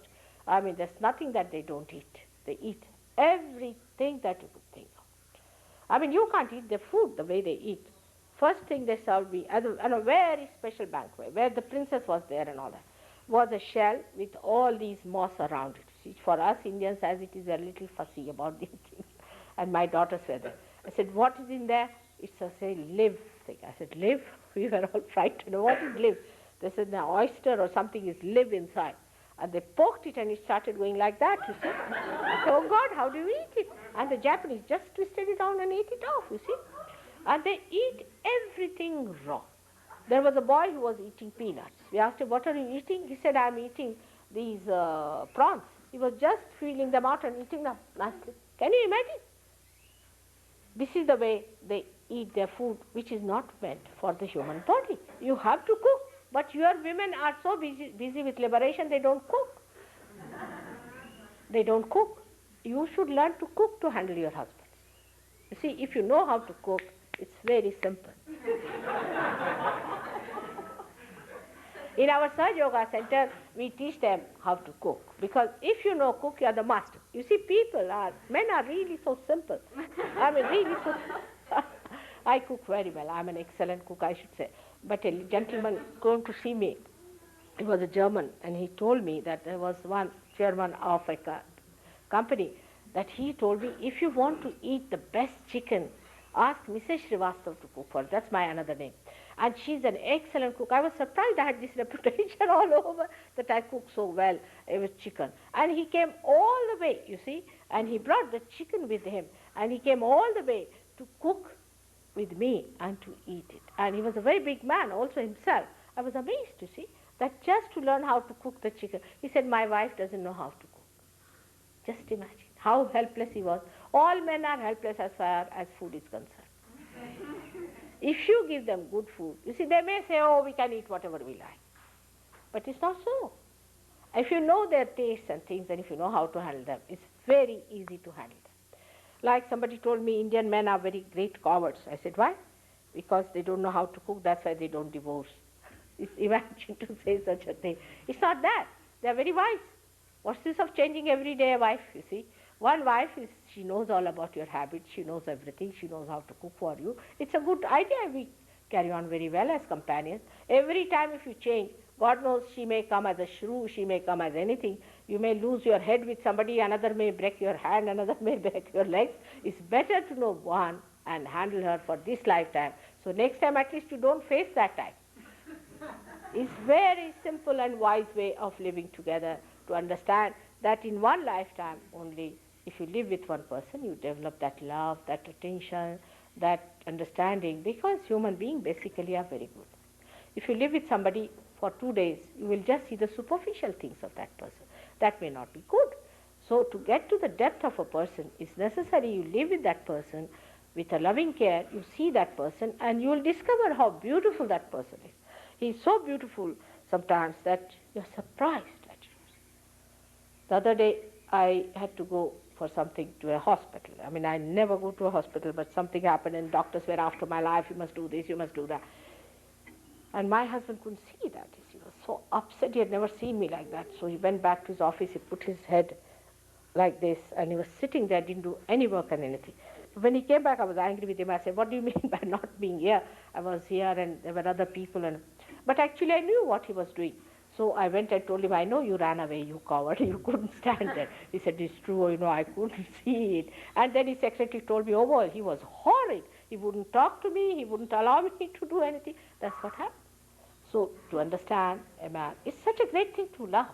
I mean, there's nothing that they don't eat. They eat everything that you could think of. I mean, you can't eat their food the way they eat. First thing they served me at a very special banquet where the princess was there and all that, was a shell with all these moss around it. See, for us Indians, as it is, we are a little fussy about these things. And my daughters were there. I said, what is in there? It's a, say, live thing. I said, live? We were all frightened. What is live? They said, the oyster or something is live inside. And they poked it and it started going like that, you see. I said, oh God, how do you eat it? And the Japanese just twisted it down and ate it off, you see. And they eat everything raw. There was a boy who was eating peanuts. We asked him, what are you eating? He said, I'm eating these prawns. He was just feeling them out and eating them nicely. Can you imagine? This is the way they eat their food, which is not meant for the human body. You have to cook. But your women are so busy with liberation, they don't cook. They don't cook. You should learn to cook to handle your husbands. You see, if you know how to cook, it's very simple. In our Saj Yoga Center, we teach them how to cook. Because if you know cook, you are the master. You see, men are really so simple. I mean, really so I cook very well. I'm an excellent cook, I should say. But a gentleman came to see me. He was a German, and he told me that there was one chairman of a company that he told me, if you want to eat the best chicken, ask Mrs. Srivastav to cook for it. That's my another name. And she's an excellent cook. I was surprised I had this reputation all over that I cook so well with chicken. And he came all the way, you see, and he brought the chicken with him. And he came all the way to cook with me and to eat it. And he was a very big man also himself. I was amazed to see that just to learn how to cook the chicken. He said, my wife doesn't know how to cook. Just imagine how helpless he was. All men are helpless as far as food is concerned. If you give them good food, you see, they may say, oh, we can eat whatever we like. But it's not so. If you know their tastes and things, and if you know how to handle them, it's very easy to handle them. Like somebody told me, Indian men are very great cowards. I said, why? Because they don't know how to cook, that's why they don't divorce. Imagine to say such a thing. It's not that. They're very wise. What's this of changing every day a wife, you see? One wife, she knows all about your habits, she knows everything, she knows how to cook for you. It's a good idea. We carry on very well as companions. Every time if you change, God knows she may come as a shrew, she may come as anything. You may lose your head with somebody, another may break your hand, another may break your legs. It's better to know one and handle her for this lifetime. So next time at least you don't face that time. It's very simple and wise way of living together to understand that in one lifetime only, if you live with one person, you develop that love, that attention, that understanding, because human beings basically are very good. If you live with somebody for 2 days, you will just see the superficial things of that person. That may not be good. So to get to the depth of a person, it's necessary you live with that person with a loving care, you see that person, and you will discover how beautiful that person is. He is so beautiful sometimes that you're surprised at it. The other day, I had to go for something to a hospital. I mean, I never go to a hospital, but something happened and doctors were after my life, you must do this, you must do that. And my husband couldn't see that. He was so upset, he had never seen me like that. So he went back to his office, he put his head like this, and he was sitting there, didn't do any work and anything. When he came back, I was angry with him. I said, what do you mean by not being here? I was here and there were other people. But actually I knew what he was doing. So I went and told him, I know you ran away, you coward, you couldn't stand there. He said, it's true, I couldn't see it. And then his secretary told me, oh boy, he was horrid. He wouldn't talk to me, he wouldn't allow me to do anything. That's what happened. So to understand a man, it's such a great thing to love.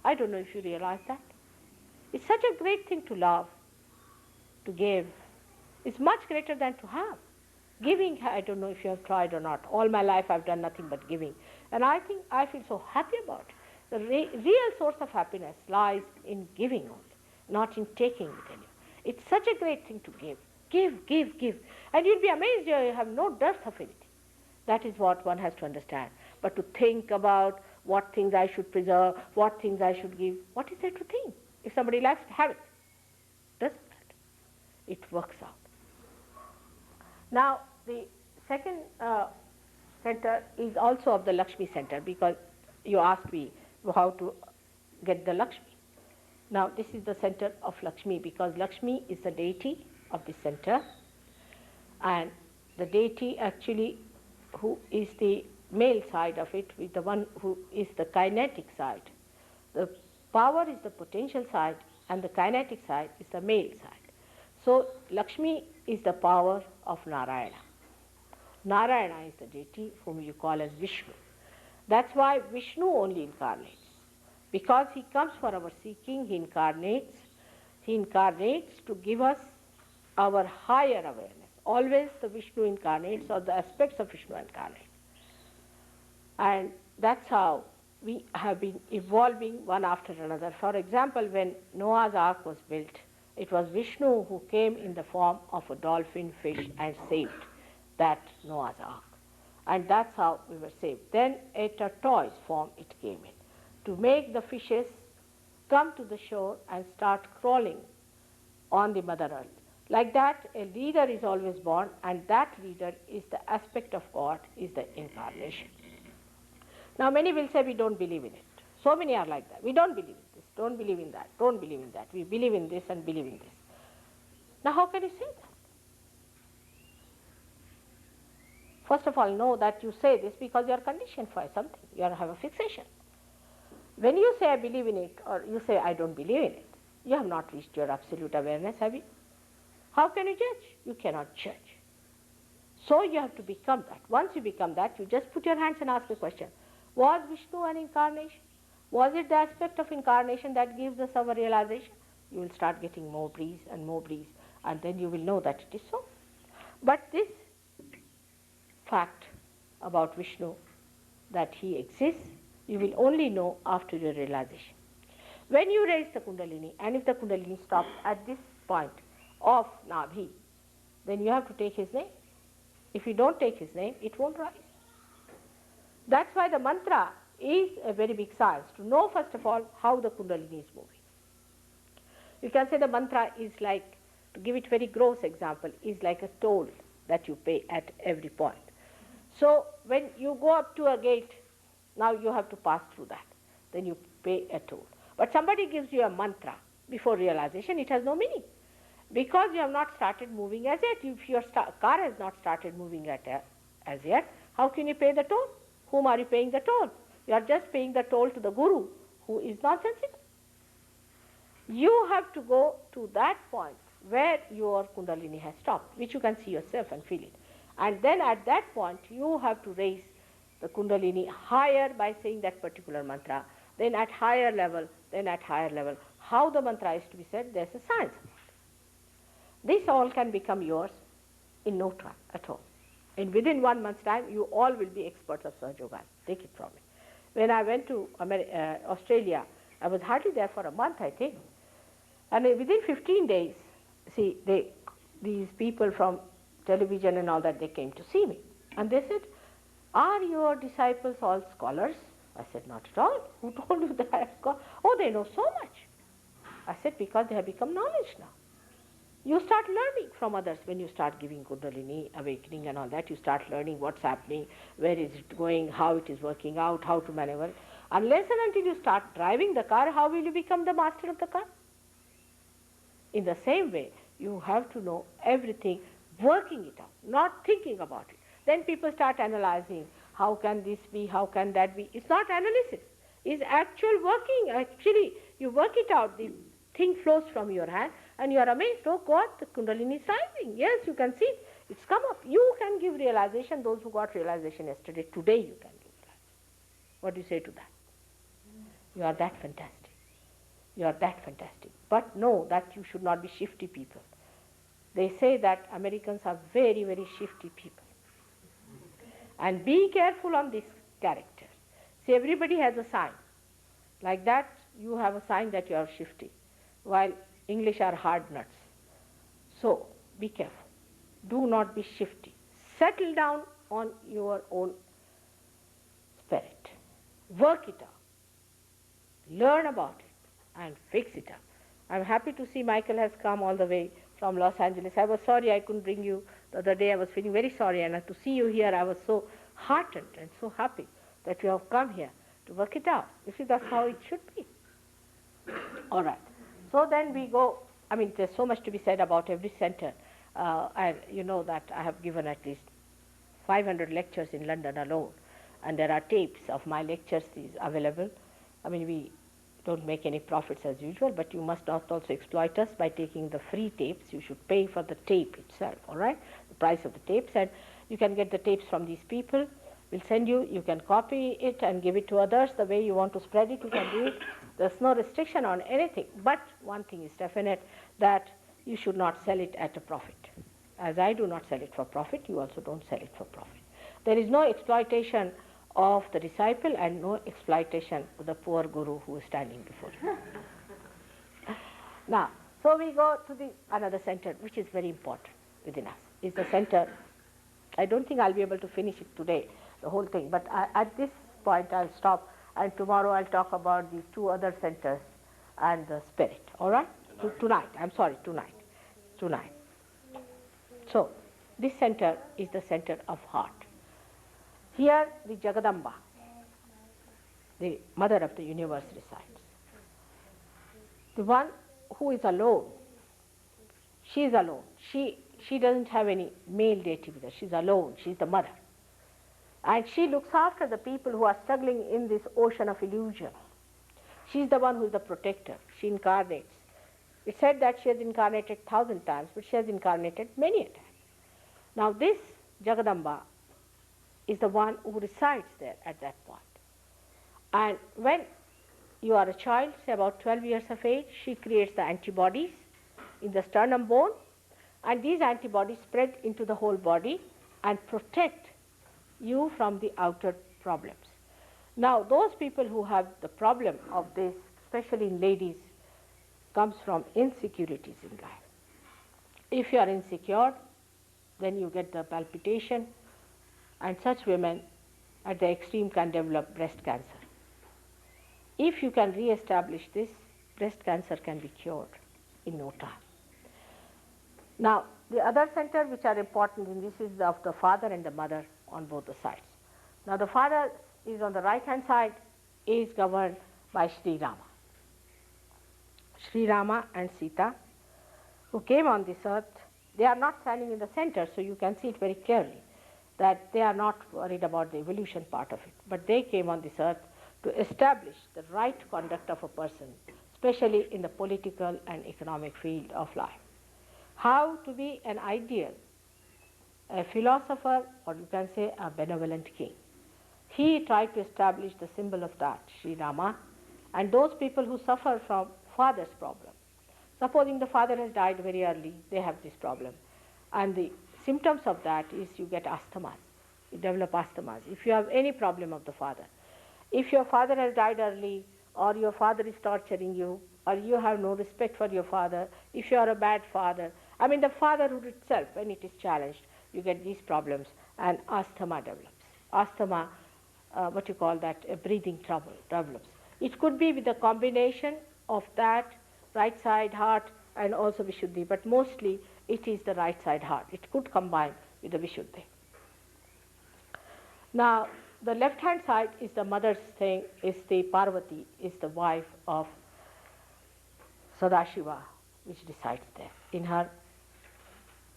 I don't know if you realize that. It's such a great thing to love, to give. It's much greater than to have. Giving, I don't know if you have tried or not. All my life I've done nothing but giving. And I think I feel so happy about it. The real source of happiness lies in giving only, not in taking it anymore. It's such a great thing to give. Give, give, give. And you'll be amazed you have no dearth of anything. That is what one has to understand. But to think about what things I should preserve, what things I should give, what is there to think? If somebody likes to have it, doesn't matter. It works out. Now, the second center is also of the Lakshmi center, because you asked me how to get the Lakshmi. Now, this is the center of Lakshmi, because Lakshmi is the deity of the center, and the deity actually who is the male side of it with the one who is the kinetic side. The power is the potential side and the kinetic side is the male side. So Lakshmi is the power of Narayana. Narayana is the deity whom you call as Vishnu. That's why Vishnu only incarnates. Because he comes for our seeking, he incarnates to give us our higher awareness. Always the Vishnu incarnates, or the aspects of Vishnu incarnate. And that's how we have been evolving one after another. For example, when Noah's Ark was built, it was Vishnu who came in the form of a dolphin fish and saved that Noah's Ark. And that's how we were saved. Then a tortoise form it came in, to make the fishes come to the shore and start crawling on the Mother Earth. Like that, a leader is always born, and that leader is the aspect of God, is the incarnation. Now many will say we don't believe in it. So many are like that. We don't believe in this, don't believe in that, don't believe in that. We believe in this and believe in this. Now how can you say that? First of all, know that you say this because you are conditioned for something. You have a fixation. When you say I believe in it, or you say I don't believe in it, you have not reached your absolute awareness, have you? How can you judge? You cannot judge. So you have to become that. Once you become that, you just put your hands and ask a question. Was Vishnu an incarnation? Was it the aspect of incarnation that gives us our realization? You will start getting more breeze, and then you will know that it is so. But this fact about Vishnu, that he exists, you will only know after your realization. When you raise the Kundalini, and if the Kundalini stops at this point of Nabhi, then you have to take his name. If you don't take his name, it won't rise. That's why the mantra is a very big science, to know first of all how the Kundalini is moving. You can say the mantra is like, to give it very gross example, is like a toll that you pay at every point. So when you go up to a gate, now you have to pass through that. Then you pay a toll. But somebody gives you a mantra before realization, it has no meaning. Because you have not started moving as yet. If your car has not started moving as yet, how can you pay the toll? Whom are you paying the toll? You are just paying the toll to the guru, who is nonsensical. You have to go to that point where your Kundalini has stopped, which you can see yourself and feel it. And then at that point, you have to raise the Kundalini higher by saying that particular mantra, then at higher level, then at higher level. How the mantra is to be said, there's a science. This all can become yours in no time at all. And within 1 month's time, you all will be experts of Sahaja Yoga. Take it from me. When I went to Australia, I was hardly there for a month, I think. And within 15 days, see, these people from television and all that, they came to see me. And they said, are your disciples all scholars? I said, not at all. Who told you that I am scholar? Oh, they know so much. I said, because they have become knowledge now. You start learning from others when you start giving Kundalini, awakening and all that. You start learning what's happening, where is it going, how it is working out, how to maneuver. Unless and until you start driving the car, how will you become the master of the car? In the same way, you have to know everything, working it out, not thinking about it. Then people start analyzing, how can this be, how can that be. It's not analysis, it's actual working. Actually, you work it out, the thing flows from your hand, and you are amazed, oh God, the Kundalini is rising. Yes, you can see it. It's come up. You can give realization. Those who got realization yesterday, today you can give realization. What do you say to that? You are that fantastic. You are that fantastic. But know that you should not be shifty people. They say that Americans are very, very shifty people. And be careful on this character. See, everybody has a sign. Like that, you have a sign that you are shifty, while English are hard nuts. So, be careful. Do not be shifty. Settle down on your own spirit. Work it out. Learn about it and fix it up. I'm happy to see Michael has come all the way from Los Angeles. I was sorry I couldn't bring you the other day. I was feeling very sorry, and to see you here, I was so heartened and so happy that you have come here to work it out. You see, that's how it should be. All right. So then we go. I mean, there's so much to be said about every center. And you know that I have given at least 500 lectures in London alone, and there are tapes of my lectures available. I mean, we don't make any profits as usual, but you must not also exploit us by taking the free tapes. You should pay for the tape itself, all right, the price of the tapes, and you can get the tapes from these people. We'll send you, you can copy it and give it to others the way you want to spread it, you can do it. There's no restriction on anything, but one thing is definite, that you should not sell it at a profit. As I do not sell it for profit, you also don't sell it for profit. There is no exploitation of the disciple and no exploitation of the poor guru who is standing before you. Now, so we go to the another center which is very important within us, is the center. I don't think I'll be able to finish it today, the whole thing, but at this point I'll stop, and tomorrow I'll talk about these two other centers and the spirit, all right? Tonight, tonight. So, this center is the center of heart. Here the Jagadamba, the mother of the universe, resides. The one who is alone, she is alone. She doesn't have any male deity with her. She's alone. She's the mother. And she looks after the people who are struggling in this ocean of illusion. She's the one who is the protector. She incarnates. It's said that she has incarnated 1,000 times, but she has incarnated many a time. Now this Jagadamba is the one who resides there at that point. And when you are a child, say about 12 years of age, she creates the antibodies in the sternum bone, and these antibodies spread into the whole body and protect you from the outer problems. Now those people who have the problem of this, especially in ladies, comes from insecurities in life. If you are insecure, then you get the palpitation, and such women at the extreme can develop breast cancer. If you can re-establish this, breast cancer can be cured in no time. Now, the other centers which are important in this is of the father and the mother on both the sides. Now, the father is on the right hand side, is governed by Sri Rama. Sri Rama and Sita, who came on this earth, they are not standing in the center, so you can see it very clearly that they are not worried about the evolution part of it, but they came on this earth to establish the right conduct of a person, especially in the political and economic field of life. How to be an ideal, a philosopher, or you can say a benevolent king. He tried to establish the symbol of that, Sri Rama, and those people who suffer from father's problem. Supposing the father has died very early, they have this problem. And the symptoms of that is you get asthmas. You develop asthmas. If you have any problem of the father, if your father has died early, or your father is torturing you, or you have no respect for your father, if you are a bad father, I mean the fatherhood itself, when it is challenged, you get these problems, and asthma develops. Asthma, what you call that, a breathing trouble develops. It could be with a combination of that, right side heart, and also Vishuddhi, but mostly it is the right side heart. It could combine with the Vishuddhi. Now, the left hand side is the mother's thing, is the Parvati, is the wife of Sadashiva, which resides there in her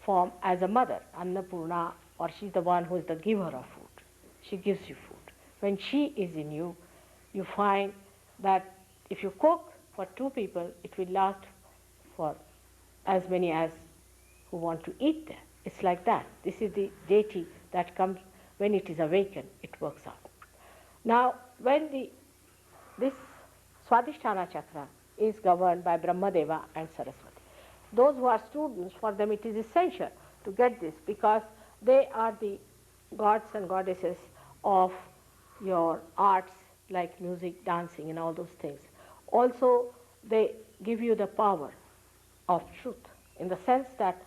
form as a mother, Annapurna, or she's the one who is the giver of food. She gives you food. When she is in you, you find that if you cook for 2 people, it will last for as many as who want to eat there. It's like that. This is the deity that comes when it is awakened, it works out. Now, when this Swadhisthana chakra is governed by Brahmadeva and Saraswati. Those who are students, for them it is essential to get this, because they are the gods and goddesses of your arts like music, dancing, and all those things. Also, they give you the power of truth in the sense that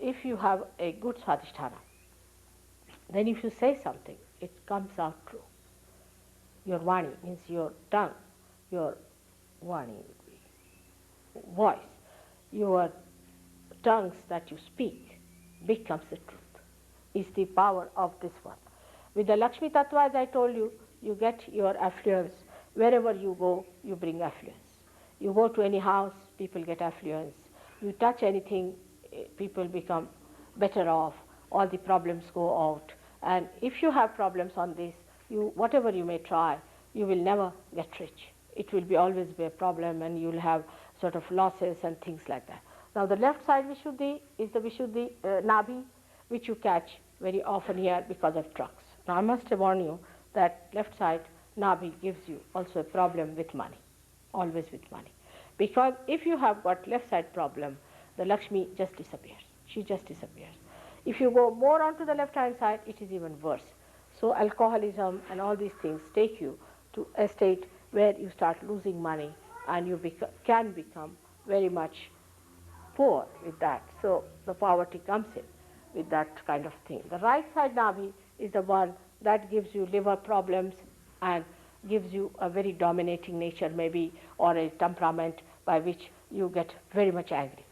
if you have a good swadhisthana, then if you say something, it comes out true. Your vani means your tongue, your vani would be voice, your tongues that you speak becomes the truth, is the power of this one. With the Lakshmi Tattva, as I told you, you get your affluence. Wherever you go, you bring affluence. You go to any house, people get affluence. You touch anything, people become better off. All the problems go out. And if you have problems on this, whatever you may try, you will never get rich. It will be always be a problem, and you will have sort of losses and things like that. Now the left side Vishuddhi is the Vishuddhi Nabhi, which you catch very often here because of drugs. Now I must warn you that left side Nabhi gives you also a problem with money, always with money. Because if you have got left side problem, the Lakshmi just disappears. She just disappears. If you go more onto the left hand side, it is even worse. So alcoholism and all these things take you to a state where you start losing money, and you can become very much poor with that. So the poverty comes in with that kind of thing. The right side Nabhi is the one that gives you liver problems and gives you a very dominating nature maybe, or a temperament by which you get very much angry.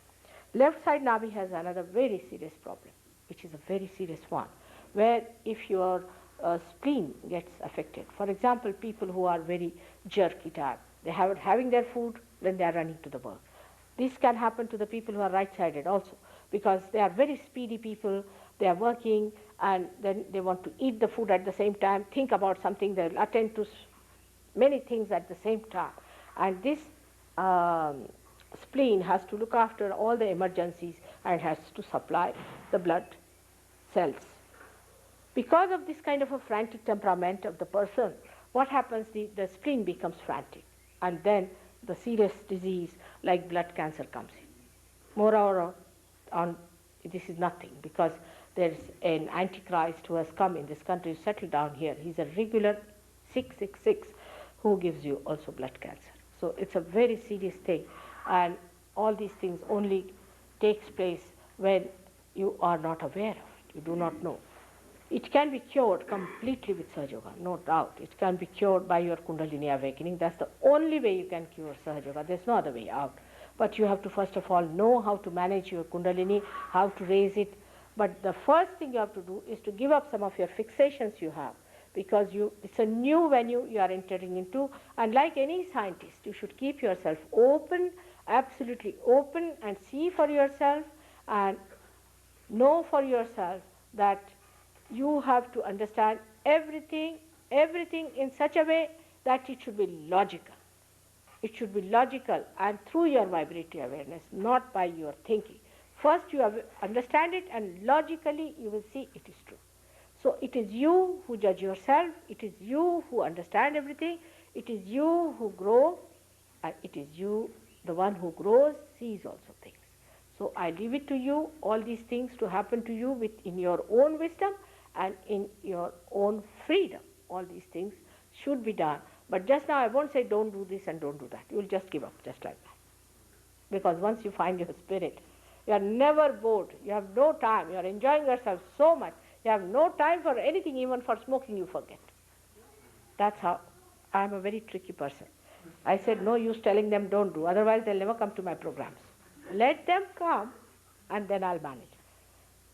Left side Nabhi has another very serious problem, which is a very serious one, where if your spleen gets affected, for example, people who are very jerky type, they have having their food, then they are running to the work. This can happen to the people who are right-sided also, because they are very speedy people, they are working, and then they want to eat the food at the same time, think about something, they will attend to many things at the same time. And this spleen has to look after all the emergencies and has to supply the blood cells. Because of this kind of a frantic temperament of the person, what happens, the spleen becomes frantic, and then the serious disease like blood cancer comes in. Moreover, this is nothing, because there is an antichrist who has come in this country, settled down here. He's a regular 666 who gives you also blood cancer. So it's a very serious thing, and all these things only takes place when you are not aware of it, you do not know. It can be cured completely with Sahaja Yoga, no doubt. It can be cured by your Kundalini awakening. That's the only way you can cure Sahaja Yoga. There's no other way out. But you have to first of all know how to manage your Kundalini, how to raise it. But the first thing you have to do is to give up some of your fixations you have, because it's a new venue you are entering into. And like any scientist, you should keep yourself open, absolutely open, and see for yourself and know for yourself that you have to understand everything in such a way that it should be logical. It should be logical, and through your vibratory awareness, not by your thinking. First you understand it, and logically you will see it is true. So it is you who judge yourself, it is you who understand everything, it is you who grow, and it is you, the one who grows, sees also things. So I leave it to you, all these things to happen to you in your own wisdom and in your own freedom. All these things should be done. But just now I won't say don't do this and don't do that. You will just give up just like that. Because once you find your spirit, you are never bored. You have no time. You are enjoying yourself so much. You have no time for anything, even for smoking you forget. That's how I am a very tricky person. I said no use telling them don't do, otherwise they'll never come to my programs. Let them come and then I'll manage.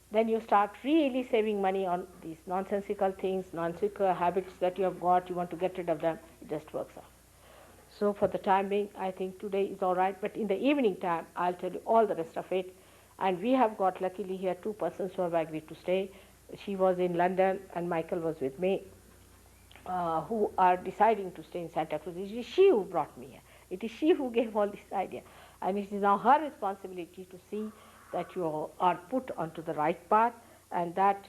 Then you start really saving money on these nonsensical things, nonsensical habits that you have got, you want to get rid of them, it just works out. So for the time being, I think today is all right, but in the evening time, I'll tell you all the rest of it. And we have got luckily here 2 persons who have agreed to stay. She was in London and Michael was with me, who are deciding to stay in Santa Cruz. It is she who brought me here. It is she who gave all this idea. And it is now her responsibility to see that you are put onto the right path, and that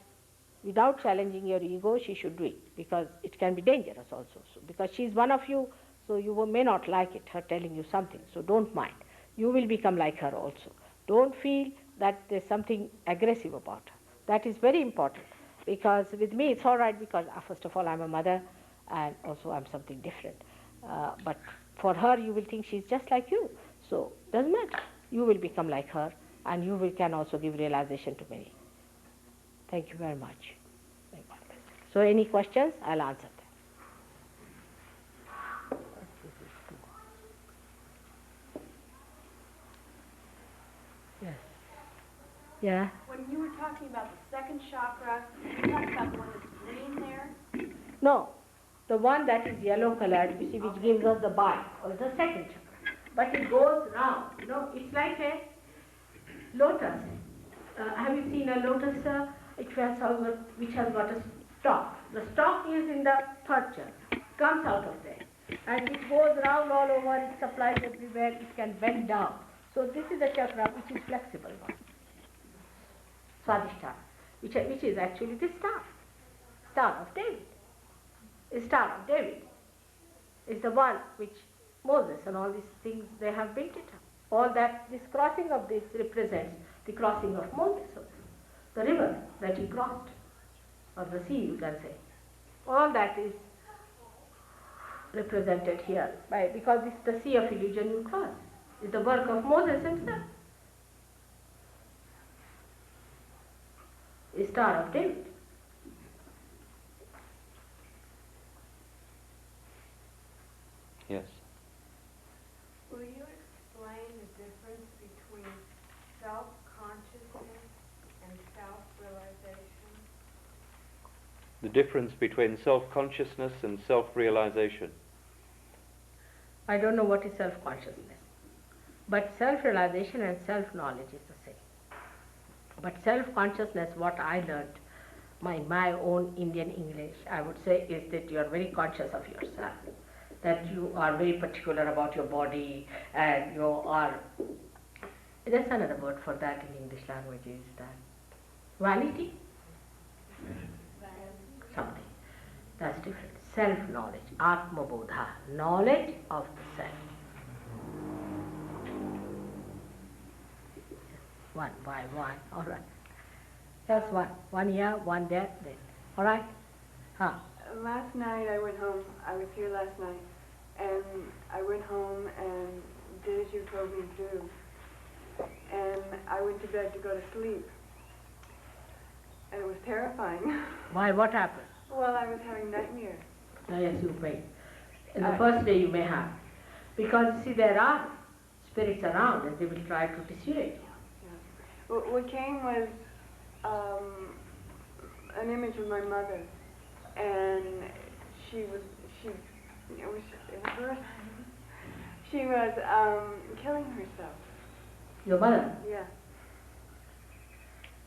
without challenging your ego, she should do it, because it can be dangerous also. So, because she is one of you, so you may not like it, her telling you something, so don't mind. You will become like her also. Don't feel that there's something aggressive about her. That is very important, because with me it's all right, because first of all I'm a mother, and also I'm something different. But for her, you will think she's just like you. So doesn't matter. You will become like her, and you will, can also give realization to many. Thank you very much. So any questions? I'll answer them. Yes. Yeah. When you were talking about the second chakra, you talked about the one that's green there? No, the one that is yellow colored, you see, which gives us the bite, or the second chakra. But it goes round, you know, it's like a lotus. Have you seen a lotus which has got a stalk? The stalk is in the third chakra, comes out of there. And it goes round all over, it supplies everywhere, it can bend down. So this is the chakra which is flexible one. Swadhisthana, which is actually the Star of David. The Star of David is the one which Moses and all these things, they have built it up. All that, this crossing of this represents the crossing of Moses, the river that he crossed, or the sea you can say. All that is represented here, because it's the sea of illusion you cross. It's the work of Moses himself. The Star of David. Yes. Will you explain the difference between self-consciousness and self-realization? The difference between self-consciousness and self-realization. I don't know what is self-consciousness, but self-realization and self-knowledge is the same. But self-consciousness, what I learned, my own Indian English, I would say, is that you are very conscious of yourself, that you are very particular about your body, and you are, there's another word for that in English language, is that vanity? Something. That's different. Self-knowledge, Atma Bodha, knowledge of the self. One by one, all right. That's one here, one there, then. All right? Huh? Last night I went home. I was here last night, and I went home and did as you told me to do. And I went to bed to go to sleep, and it was terrifying. Why? What happened? Well, I was having nightmares. Yes, you may. In the first day you may have. Because, you see, there are spirits around and they will try to dissuade you. What came was an image of my mother, and it was her. She was killing herself. Your mother? Yeah.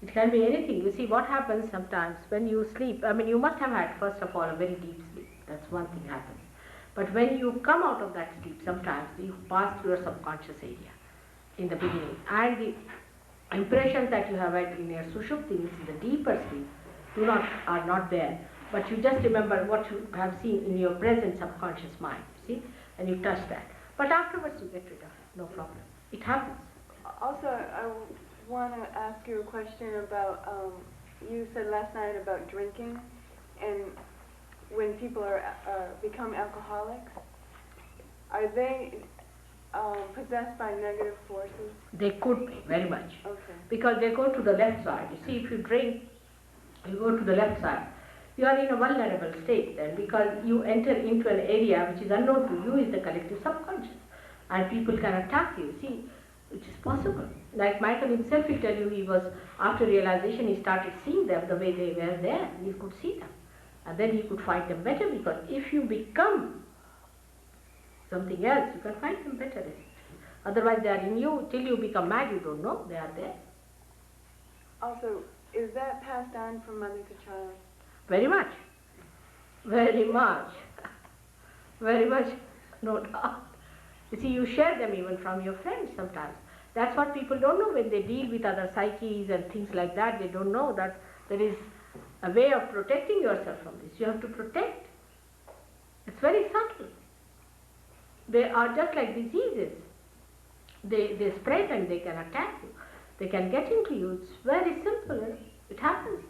It can be anything. You see, what happens sometimes when you sleep, I mean, you must have had, first of all, a very deep sleep. That's one thing happens. But when you come out of that sleep, sometimes you pass through your subconscious area in the beginning, and the impressions that you have had in your sushupti, which is the deeper sleep, are not there. But you just remember what you have seen in your present subconscious mind, see, and you touch that. But afterwards you get rid of it, no problem. It happens. Also, I want to ask you a question about, you said last night about drinking, and when people become alcoholics, are they possessed by negative forces? They could be, very much. Okay. Because they go to the left side. You see, if you drink, you go to the left side. You are in a vulnerable state then, because you enter into an area which is unknown to you, is the collective subconscious. And people can attack you, see, which is possible. Like Michael himself will tell you, he was, after realization, he started seeing them the way they were there. He could see them. And then he could find them better, because if you become something else, you can find them better. Otherwise they are in you. Till you become mad, you don't know they are there. Also, is that passed on from mother to child? Very much. Very much. Very much, no doubt. You see, you share them even from your friends sometimes. That's what people don't know when they deal with other psyches and things like that. They don't know that there is a way of protecting yourself from this. You have to protect. It's very subtle. They are just like diseases. They spread and they can attack you. They can get into you. It's very simple. It happens.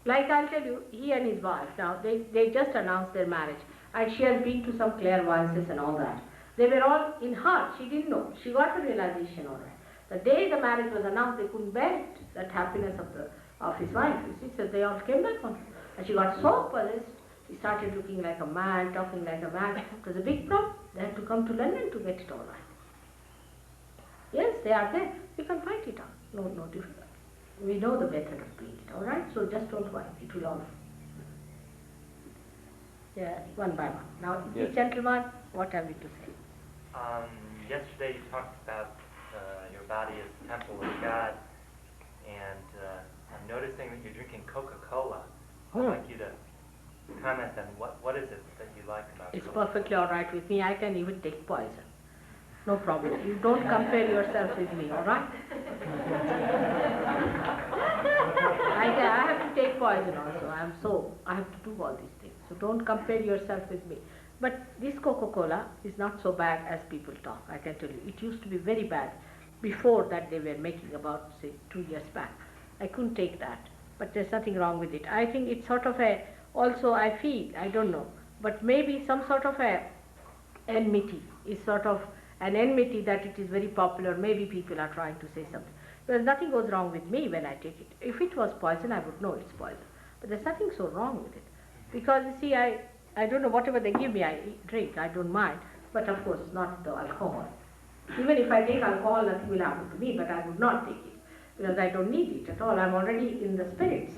Like I'll tell you, he and his wife, now they just announced their marriage, and she has been to some clairvoyances and all that. They were all in her, she didn't know, she got a realization on it. The day the marriage was announced, they couldn't bear it, that happiness of his wife, you see, so they all came back on her. And she got so possessed, she started looking like a man, talking like a man. It was a big problem. They had to come to London to get it all right. Yes, they are there. We can fight it out. No difference. We know the method of doing it, all right? So just don't worry. It will all. Yeah, one by one. Now, Yes. this gentleman, what have you to say? Yesterday you talked about your body as the temple of God, and I'm noticing that you're drinking Coca-Cola. I'd like you to comment on what is it that you like about It's Coca-Cola? perfectly all right with me. I can even take poison. No problem. You don't compare yourself with me, all right? I have to take poison also. I have to do all these things. So don't compare yourself with me. But this Coca-Cola is not so bad as people talk, I can tell you. It used to be very bad before that they were making about, say, 2 years back. I couldn't take that. But there's nothing wrong with it. I think it's sort of also I feel, I don't know, but maybe some sort of enmity is sort of an enmity that it is very popular. Maybe people are trying to say something. Because nothing goes wrong with me when I take it. If it was poison, I would know it's poison. But there's nothing so wrong with it. Because you see, I don't know, whatever they give me, I drink. I don't mind. But of course, not the alcohol. Even if I take alcohol, nothing will happen to me, but I would not take it. Because I don't need it at all. I'm already in the spirits.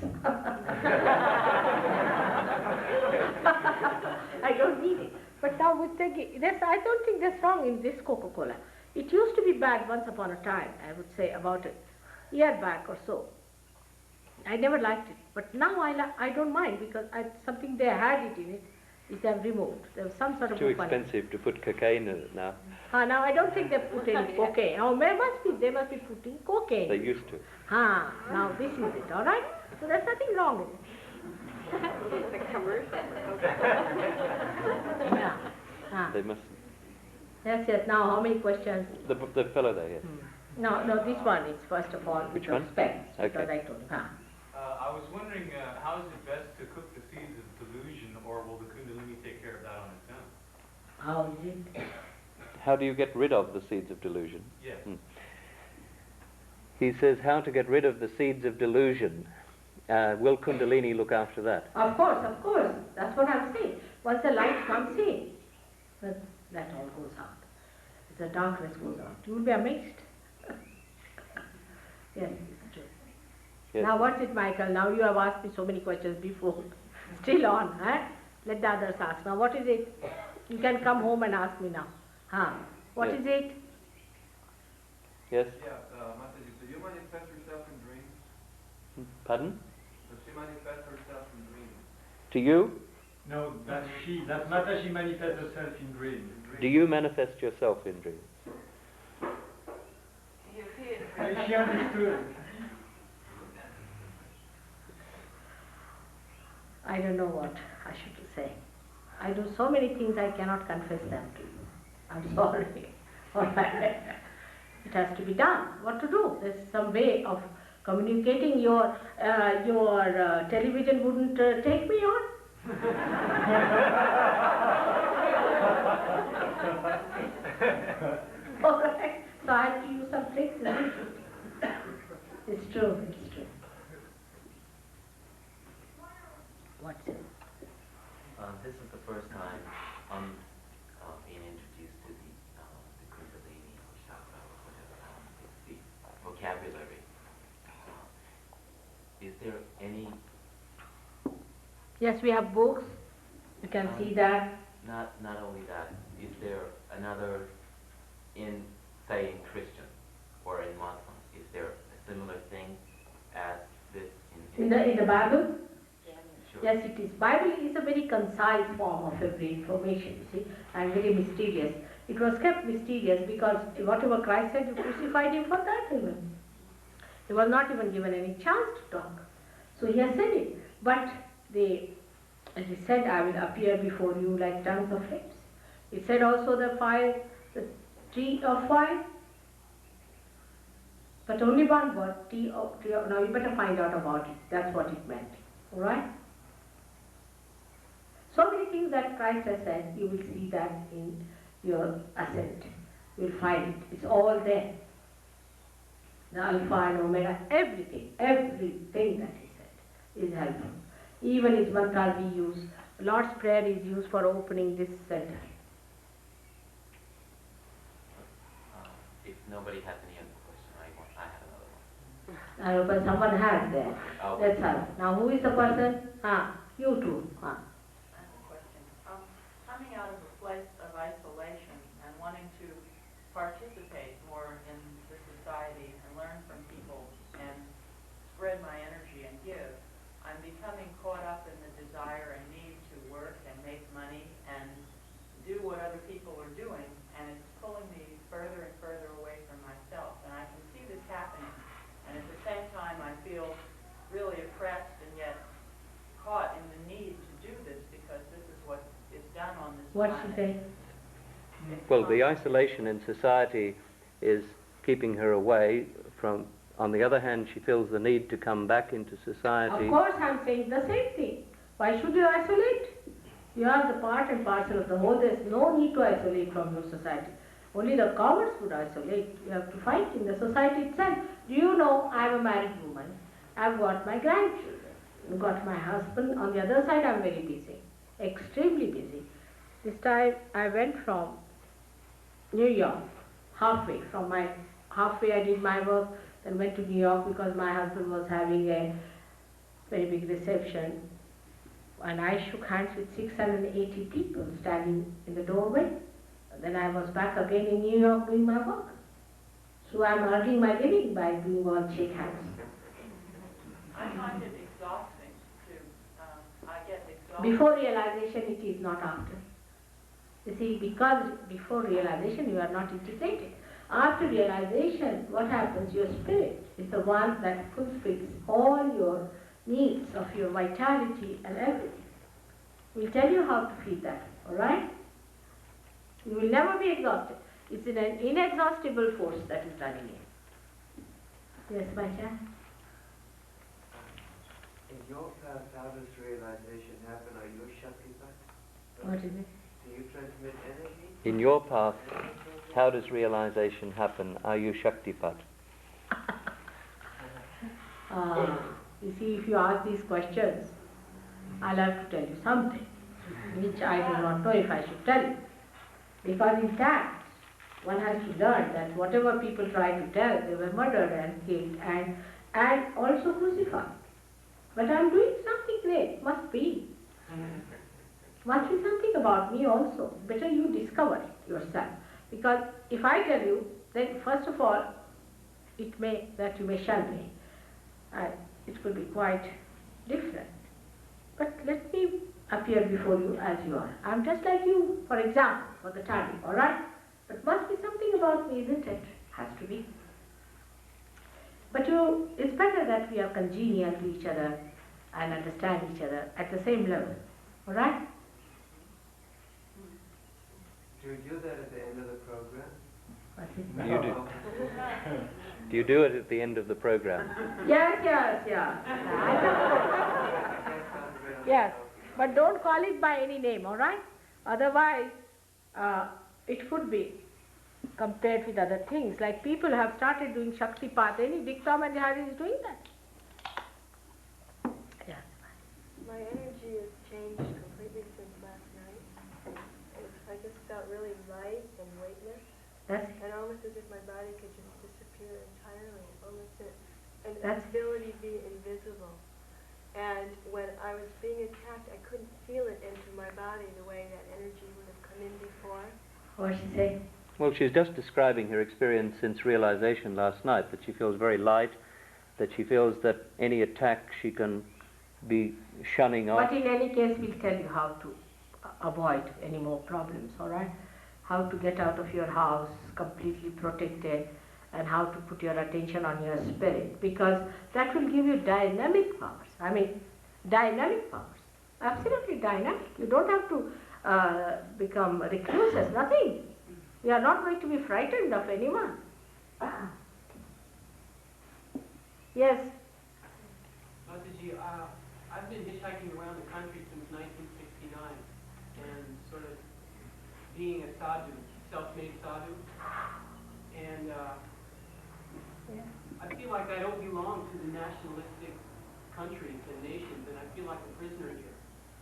I don't need it. But now with taking, I don't think there's wrong in this Coca-Cola. It used to be bad once upon a time, I would say about a year back or so. I never liked it. But now I don't mind because something they had it in it, is they have removed. There was some sort of Too funny. expensive to put cocaine in it now. Now I don't think they put any cocaine. Now they must be putting cocaine. They used to. Now this is it, all right? So there's nothing wrong with it. It's a commercial. Yeah. They must. Yes. Now how many questions? The fellow there, yes. No, this one is first of all Which with one? specs, because Okay. I told you. I was wondering, how is it best to cook the seeds of delusion, or will the Kundalini take care of that on its own? How is it? How do you get rid of the seeds of delusion? Yes. He says how to get rid of the seeds of delusion. Will Kundalini look after that? Of course. That's what I'm saying. Once the light comes in, that all goes out. The darkness goes out. You will be amazed. Yes, it's true. Yes. Now what's it, Michael? Now you have asked me so many questions before. Still on, huh? Let the others ask. Now what is it? You can come home and ask me now. What Yes. is it? Yes? Yeah, Mataji, do you manifest yourself in dreams? Pardon? Does she manifest herself in dreams? To you? No, that Mataji manifests herself in dreams. Do you manifest yourself in dreams? She understood. I don't know what I should say. I do so many things I cannot confess them to you. I'm sorry. It has to be done. What to do? There's some way of communicating. Your television wouldn't take me on. All right. So I have to use some tricks. It's true. What's it? This is the first time I'm being introduced to the Kundalini or chakra or whatever, the vocabulary. Is there any... Yes, we have books. You can see that. Not only that, is there another, say in Christian or in Muslim, is there a similar thing as this In the Bible? Sure. Yes, it is. Bible is a very concise form of every information, you see, and very mysterious. It was kept mysterious because whatever Christ said, you crucified him for that even. He was not even given any chance to talk. So he has said it. But as he said, I will appear before you like tongues of flames. He said also the tree of fire. But only one word, tree of, now you better find out about it. That's what it meant. All right? So many things that Christ has said, you will see that in your ascent. You will find it. It's all there. The Alpha and Omega, everything that he said is helpful. Even his mantras we use, Lord's Prayer is used for opening this center. If nobody has any other question, I have another one. But someone has there. Oh. That's all. Now who is the person? You two. I have a question. Coming out of a place of isolation and wanting to participate more in the society and learn from people and spread my energy and give, I'm becoming caught up in the desire and need to work and make money and do what other people are doing, and it's pulling me further and further away from myself. And I can see this happening, and at the same time I feel really oppressed and yet caught in the need to do this because this is what is done on this What's planet. she saying? Well, the isolation in society is keeping her away from, on the other hand, she feels the need to come back into society. Of course I'm saying the same thing. Why should you isolate? You are the part and parcel of the whole. There's no need to isolate from your society. Only the cowards would isolate. You have to fight in the society itself. Do you know, I'm a married woman. I've got my grandchildren. I've got my husband. On the other side, I'm very busy. Extremely busy. This time I went from New York, halfway I did my work, then went to New York because my husband was having a very big reception, and I shook hands with 680 people standing in the doorway. Then I was back again in New York doing my work. So I'm earning my living by doing all shake hands. I find it exhausting I get exhausted. Before realization, it is not after. You see, because before realization you are not integrated. After realization, what happens? Your spirit is the one that fulfills all your needs of your vitality and everything. We'll tell you how to feed that, alright? You will never be exhausted. It's an inexhaustible force that is running in. Yes, Macha? In your path, how does realization happen? Are you a Shaktipat? What is it? Do you transmit energy? In your path, how does realization happen? Are you Shaktipat? You see, if you ask these questions, I'll have to tell you something, which I do not know if I should tell you. Because in fact, one has to learn that whatever people try to tell, they were murdered and killed and also crucified. But I'm doing something great, must be. Must be something about me also. Better you discover it yourself. Because if I tell you, then first of all, it may, that you may shun me. And it could be quite different. But let me appear before you as you are. I'm just like you, for example, for the time, alright? But must be something about me, isn't it? Has to be. But it's better that we are congenial to each other and understand each other at the same level, alright? Do you do that at the end of the program? You do. Do you do it at the end of the program? Yes. Yes, but don't call it by any name, alright? Otherwise, it could be compared with other things. Like people have started doing Shaktipat. Any Dick, Tom and Harry is doing that. Yes. My energy has changed completely since last night. I just felt really light and weightless. And almost as if my body could just disappear entirely. Almost an ability to be invisible. And when I was being attacked, I couldn't feel it enter my body the way that energy would have come in before. What did she say? Well, she's just describing her experience since realization last night, that she feels very light, that she feels that any attack she can be shunning off. But in any case, we'll tell you how to avoid any more problems, alright? How to get out of your house completely protected, and how to put your attention on your spirit, because that will give you dynamic powers. I mean, dynamic powers. Absolutely dynamic. You don't have to become recluses, nothing. You are not going to be frightened of anyone. Yes? Mataji, I've been hitchhiking around the country since 1969 and sort of being a sadhu, self-made sadhu. And I feel like I don't belong to the nationalistic countries and nations, and I feel like a prisoner here.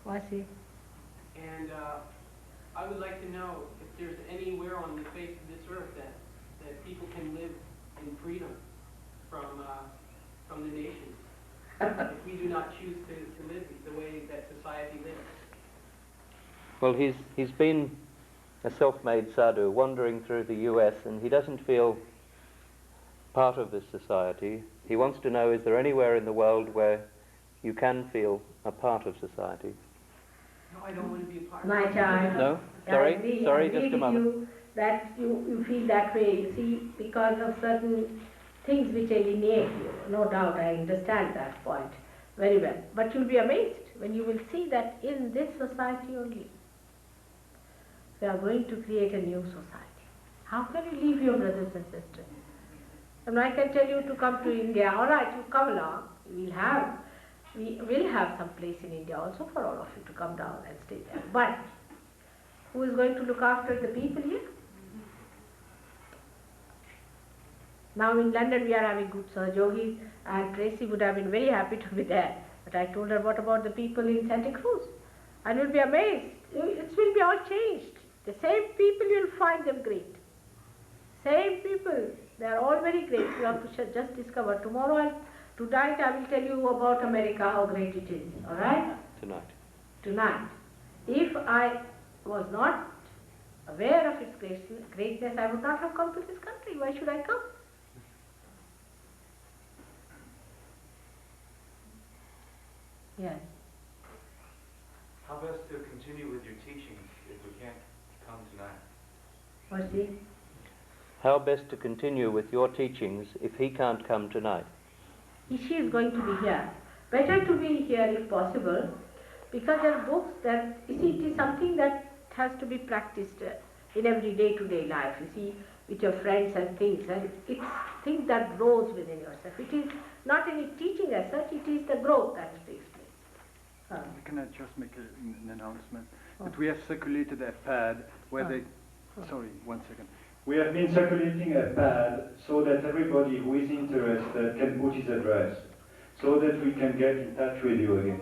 I see. And I would like to know if there's anywhere on the face of this earth that people can live in freedom from the nations, if we do not choose to live the way that society lives. Well, he's been a self-made sadhu wandering through the US, and he doesn't feel part of this society. He wants to know, is there anywhere in the world where you can feel a part of society? No, I don't want to be a part My of it. child. No? Sorry, just a moment. That you feel that way, you see, because of certain things which alienate you. No doubt, I understand that point very well. But you'll be amazed when you will see that in this society only, we are going to create a new society. How can you leave your brothers and sisters? And I can tell you to come to India. All right, you come along. We will have some place in India also for all of you to come down and stay there. But who is going to look after the people here? Now in London we are having good Yogi, and Tracy would have been very happy to be there. But I told her, what about the people in Santa Cruz? And you'll be amazed. It will be all changed. The same people, you'll find them great. Same people, they are all very great. You have to just discover. Tonight I will tell you about America, how great it is. All right? Tonight. If I was not aware of its greatness, I would not have come to this country. Why should I come? Yes. How best to continue with your teachings if we can't come tonight? What's he? How best to continue with your teachings if he can't come tonight? She is going to be here. Better to be here if possible, because there are books that, you see, it is something that has to be practiced in every day-to-day life, you see, with your friends and things, and it's things that grows within yourself. It is not any teaching as such, it is the growth that takes place. Can I just make an announcement? That we have circulated a pad where they... Sorry, 1 second. We have been circulating a pad so that everybody who is interested can put his address, so that we can get in touch with you again.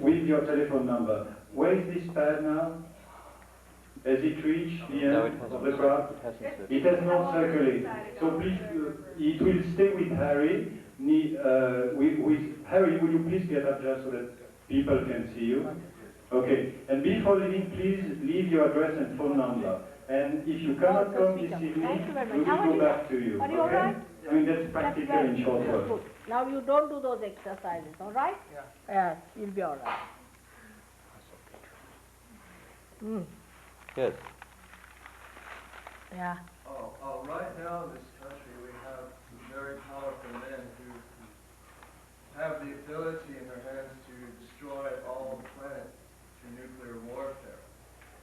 With your telephone number. Where is this pad now? Has it reached the end of the crowd? It has not circulated. So please, it will stay with Harry. Harry, will you please get up just so that people can see you? Okay. And before leaving, please leave your address and phone number. And if you cannot come this evening, we will go back to you. Are you all right? I mean, that's practical in short words. Now you don't do those exercises, all right? Yeah. Yes, you'll be all right. Yes. Yeah. Right now in this country we have some very powerful men who have the ability in their hands to destroy all the planet through nuclear warfare.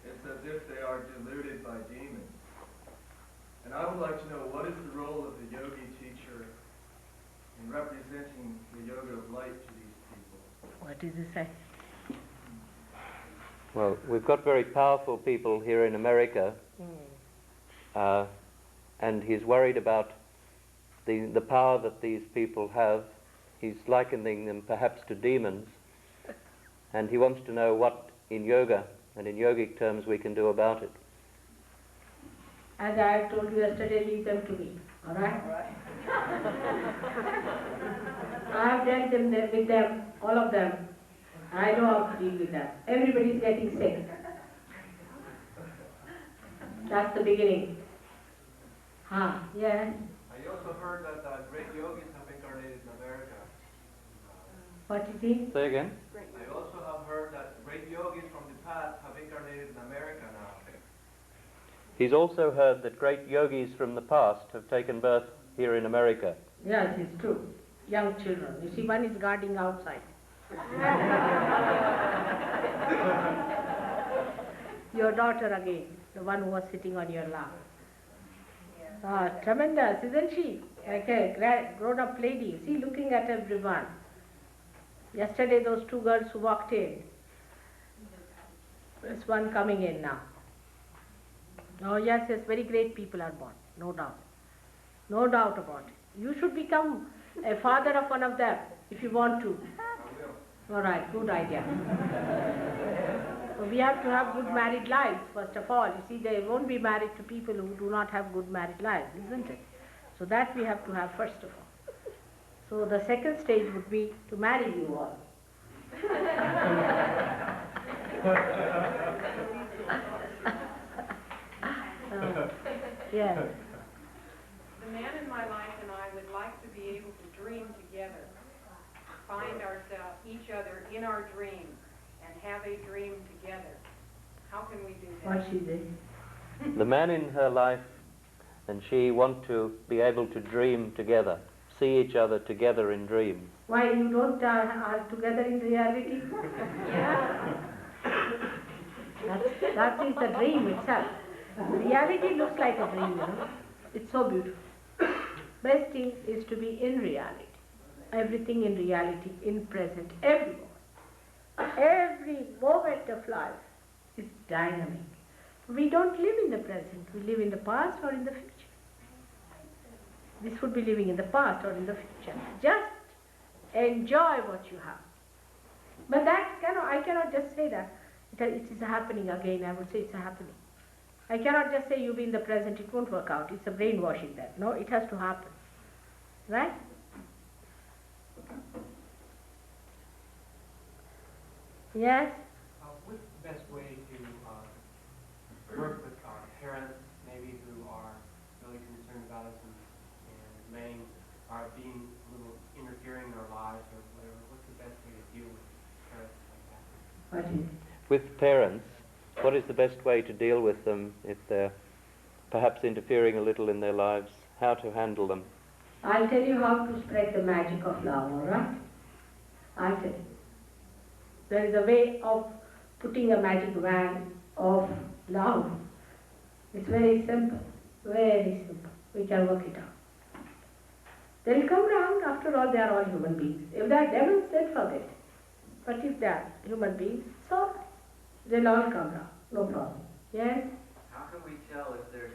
It's as if they are deluded by demons. And I would like to know, what is the role of the yogi teacher in representing the yoga of light to these people? What does it say? Well, we've got very powerful people here in America, and he's worried about the power that these people have. He's likening them perhaps to demons, and he wants to know what in yoga and in yogic terms we can do about it. As I told you yesterday, leave them to me, all right? I have dealt with them, all of them. I know how to deal with them. Everybody is getting sick. That's the beginning. Yes. I also heard that great yogis have incarnated in America. What is he? Say again? I also have heard that great yogis from the past have incarnated in America now. He's also heard that great yogis from the past have taken birth here in America. Yes, it's true. Young children. You see, one is guarding outside. Your daughter again, the one who was sitting on your lap. Tremendous, isn't she? Like a grown-up lady. See, looking at everyone. Yesterday those two girls who walked in, there's one coming in now. Oh yes, yes, very great people are born, no doubt. No doubt about it. You should become a father of one of them if you want to. All right, good idea. So we have to have good married lives, first of all. You see, they won't be married to people who do not have good married lives, isn't it? So that we have to have first of all. So the second stage would be to marry you all. Yes. The man in my life and I would like to be able to dream together, find ourselves, each other in our dreams, and have a dream together. How can we do that? What she did. The man in her life and she want to be able to dream together, see each other together in dreams. Why you don't are together in reality? Yeah. That is the dream itself. Reality looks like a dream, you know. It's so beautiful. Best thing is to be in reality. Everything in reality, in present, every moment. Every moment of life is dynamic. We don't live in the present. We live in the past or in the future. This would be living in the past or in the future. Just enjoy what you have. But that I cannot just say that it is happening again. I would say it's happening. I cannot just say you be in the present, it won't work out. It's a brainwashing that. No, it has to happen. Right? Yes? What's the best way to work with our parents, maybe who are really concerned about us and laying, are being a little interfering in our lives or whatever? What's the best way to deal with parents like that? What do you With parents, what is the best way to deal with them if they're perhaps interfering a little in their lives? How to handle them? I'll tell you how to spread the magic of love, all right? I'll tell you. There is a way of putting a magic wand of love. It's very simple, very simple. We can work it out. They'll come round. After all, they are all human beings. If they are devils, then forget. But if they are human beings, so they'll all come round. No problem. Yes? How can we tell if they're,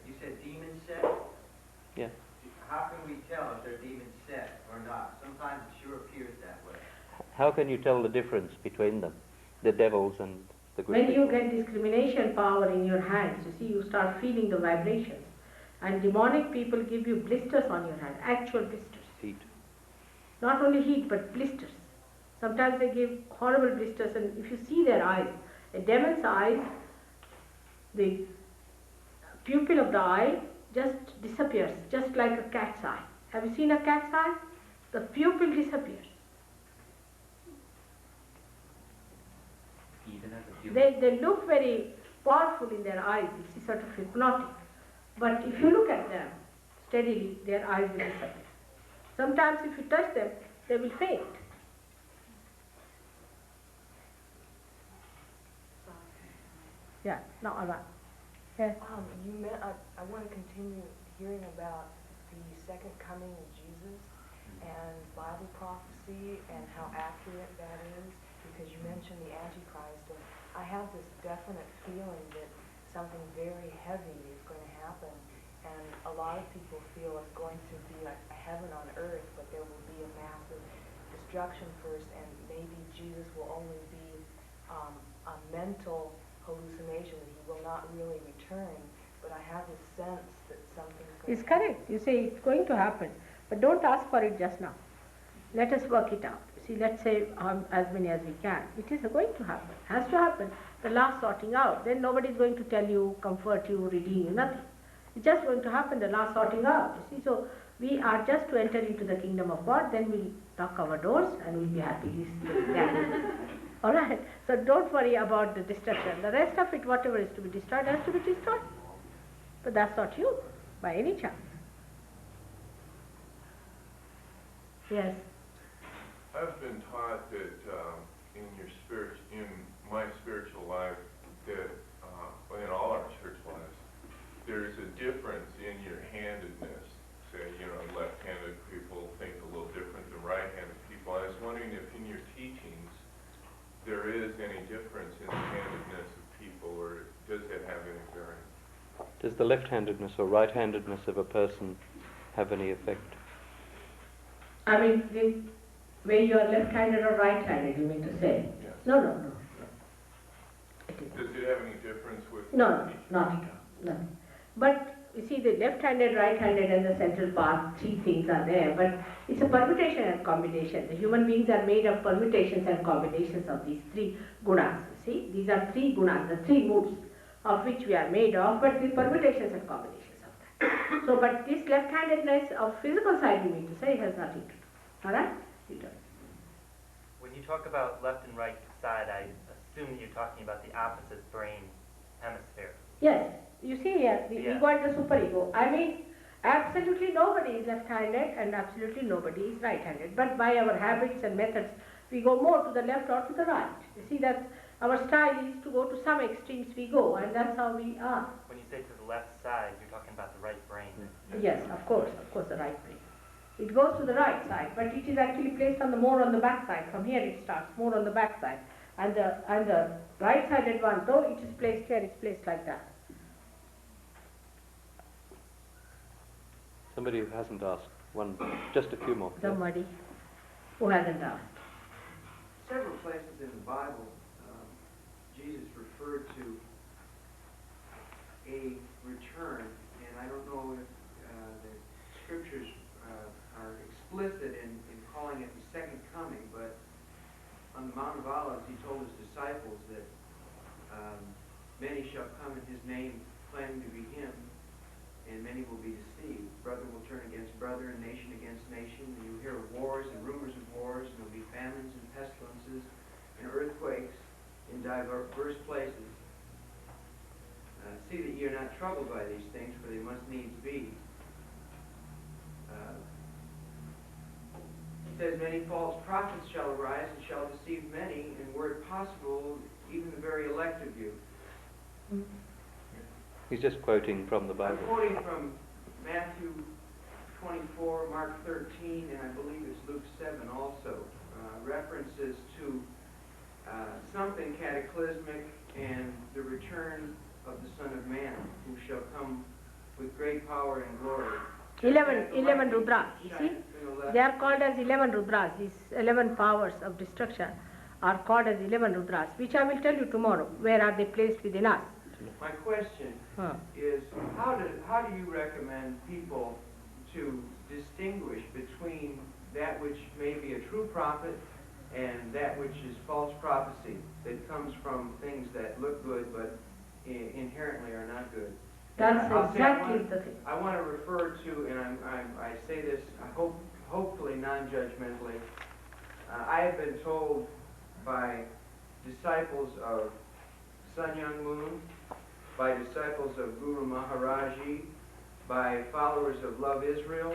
you said demon set? Yeah. How can we tell if they're demon set or not? Sometimes it sure appears that way. How can you tell the difference between them, the devils and the good When people? you get discrimination power in your hands, you see, you start feeling the vibrations. And demonic people give you blisters on your hand, actual blisters. Heat. Not only heat, but blisters. Sometimes they give horrible blisters, and if you see their eyes, a demon's eyes, the pupil of the eye just disappears, just like a cat's eye. Have you seen a cat's eye? The pupil disappears. Even as a human. They look very powerful in their eyes, it's sort of hypnotic. But if you look at them steadily, their eyes will disappear. Sometimes if you touch them, they will faint. Yeah, no, Alva. Yes. I want to continue hearing about the second coming of Jesus and Bible prophecy and how accurate that is, because you mentioned the Antichrist, and I have this definite feeling that something very heavy is going to happen, and a lot of people feel it's going to be like a heaven on earth, but there will be a massive destruction first, and maybe Jesus will only be a mental hallucination, that he will not really return, but I have this sense that something's going It's correct. You say it's going to happen, but don't ask for it just now. Let us work it out. See, let's say as many as we can. It is going to happen. It has to happen. The last sorting out. Then nobody is going to tell you, comfort you, redeem you, nothing. It's just going to happen, the last sorting out. You see, so we are just to enter into the kingdom of God, then we'll knock our doors and we'll be happy. All right. So don't worry about the destruction. The rest of it, whatever is to be destroyed, has to be destroyed. But that's not you, by any chance. Yes. I've been taught that in my spiritual life, that in all our spiritual lives, there's a difference in your handedness. Say, left-handed people think a little different than right-handed people. I was wondering if in Does the left-handedness or right-handedness of a person have any effect? I mean, where you are left-handed or right-handed, you mean to say? Yes. No. Does it have any difference with? No, not at all. No. But you see, the left-handed, right-handed, and the central part, three things are there. But it's a permutation and combination. The human beings are made of permutations and combinations of these three gunas. You see, these are three gunas, the three moods of which we are made of, but the permutations and combinations of that. So, but this left-handedness of physical side, you mean to say, has nothing to do. All right? When you talk about left and right side, I assume you're talking about the opposite brain hemisphere. Yes. You see here, the ego and the superego. I mean, absolutely nobody is left-handed and absolutely nobody is right-handed. But by our habits and methods, we go more to the left or to the right. You see, that our style is to go to some extremes we go, and that's how we are. When you say to the left side, you're talking about the right brain. Yes, of course, the right brain. It goes to the right side, but it is actually placed on the more on the back side. From here it starts more on the back side, and the right-sided one, though it is placed here, it's placed like that. Somebody who hasn't asked, just a few more. Somebody who hasn't asked. Several places in the Bible, Jesus referred to a return, and I don't know if the scriptures are explicit in calling it the second coming, but on the Mount of Olives he told his disciples that many shall come in his name claiming to be him, and many will be deceived. Brother will turn against brother, and nation against nation. You hear of wars and rumors of wars, and there will be famines and pestilences and earthquakes in diverse places. See that ye are not troubled by these things, for they must needs be. It says, many false prophets shall arise and shall deceive many, and were it possible, even the very elect of you. He's just quoting from the Bible. I'm quoting from Matthew 24, Mark 13, and I believe it's Luke 7 also. References to something cataclysmic and the return of the Son of Man, who shall come with great power and glory. 11 Rudras, you see? They are called as 11 Rudras. These 11 powers of destruction are called as 11 Rudras, which I will tell you tomorrow. Where are they placed within us? My question is, how do you recommend people to distinguish between that which may be a true prophet and that which is false prophecy that comes from things that look good but inherently are not good? That's exactly the thing. I want to refer to, and I say this, hopefully non-judgmentally. I have been told by disciples of Sun Myung Moon, by disciples of Guru Maharaji, by followers of Love Israel.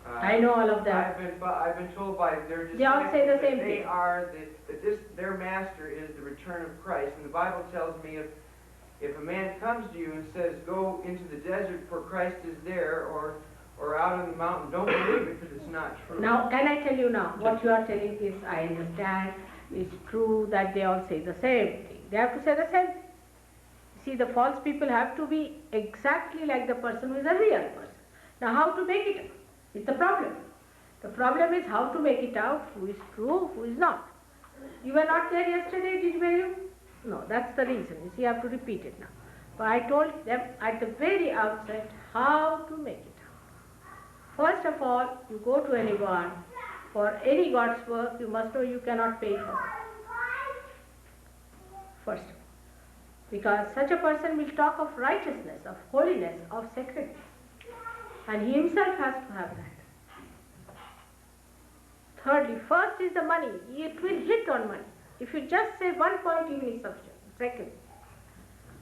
I know all of that. I've been told by their disciples they all say the same that thing. Their master is the return of Christ. And the Bible tells me if a man comes to you and says, go into the desert for Christ is there, or out on the mountain, don't believe it because it's not true. Now, can I tell you now, what you are telling is, I understand, it's true that they all say the same thing. They have to say the same thing. See, the false people have to be exactly like the person who is a real person. Now, how to make it is the problem. The problem is how to make it out, who is true, who is not. You were not there yesterday, were you? No, that's the reason. You see, you have to repeat it now. But I told them at the very outset how to make it out. First of all, you go to anyone, for any God's work, you must know you cannot pay for it. First of all. Because such a person will talk of righteousness, of holiness, of sacredness. And he himself has to have that. Thirdly, first is the money. It will hit on money. If you just say one point, even is sufficient. Second,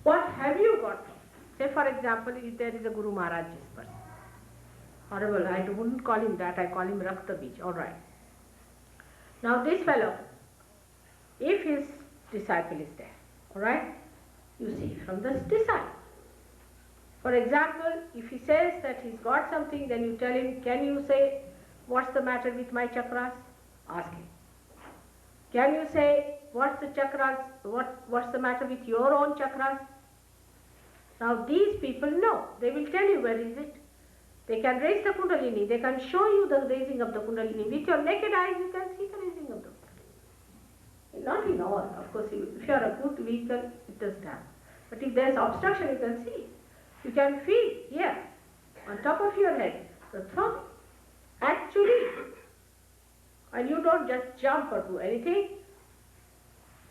what have you got from? Say for example, if there is a Guru Maharaj's person. Horrible, I wouldn't call him that, I call him Rakta Bij, alright. Now this fellow, if his disciple is there, alright, you see from the disciple. For example, if he says that he's got something, then you tell him, can you say, what's the matter with my chakras? Ask him. Can you say, what's the chakras, what's the matter with your own chakras? Now these people know, they will tell you where is it. They can raise the Kundalini, they can show you the raising of the Kundalini. With your naked eyes you can see the raising of the Kundalini. Not in all, of course, if you are a good vehicle, it doesn't happen. But if there is obstruction, you can see. You can feel here, on top of your head, the thumb. Actually, and you don't just jump or do anything,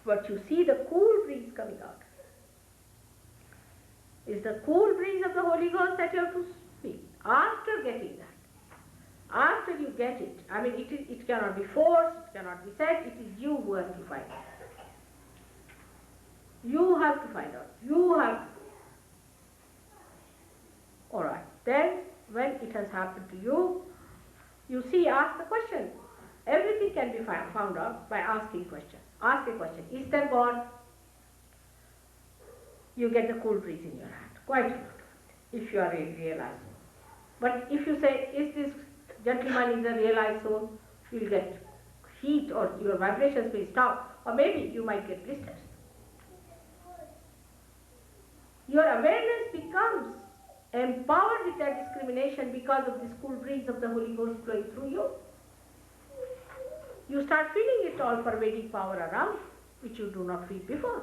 but you see the cool breeze coming out. It's the cool breeze of the Holy Ghost that you have to feel. After getting that, after you get it, I mean it cannot be forced, it cannot be said, it is you who has to find out. You have to find out. You have to. Alright, then when it has happened to you, you see, ask the question. Everything can be found out by asking questions. Ask a question. Is there God? You get the cool breeze in your hand. Quite a lot of it, if you are a realized soul. But if you say, is this gentleman is a realized soul, you will get heat or your vibrations will stop. Or maybe you might get blisters. Your awareness becomes empowered with that discrimination because of this cool breeze of the Holy Ghost flowing through you. You start feeling it all pervading power around, which you do not feel before.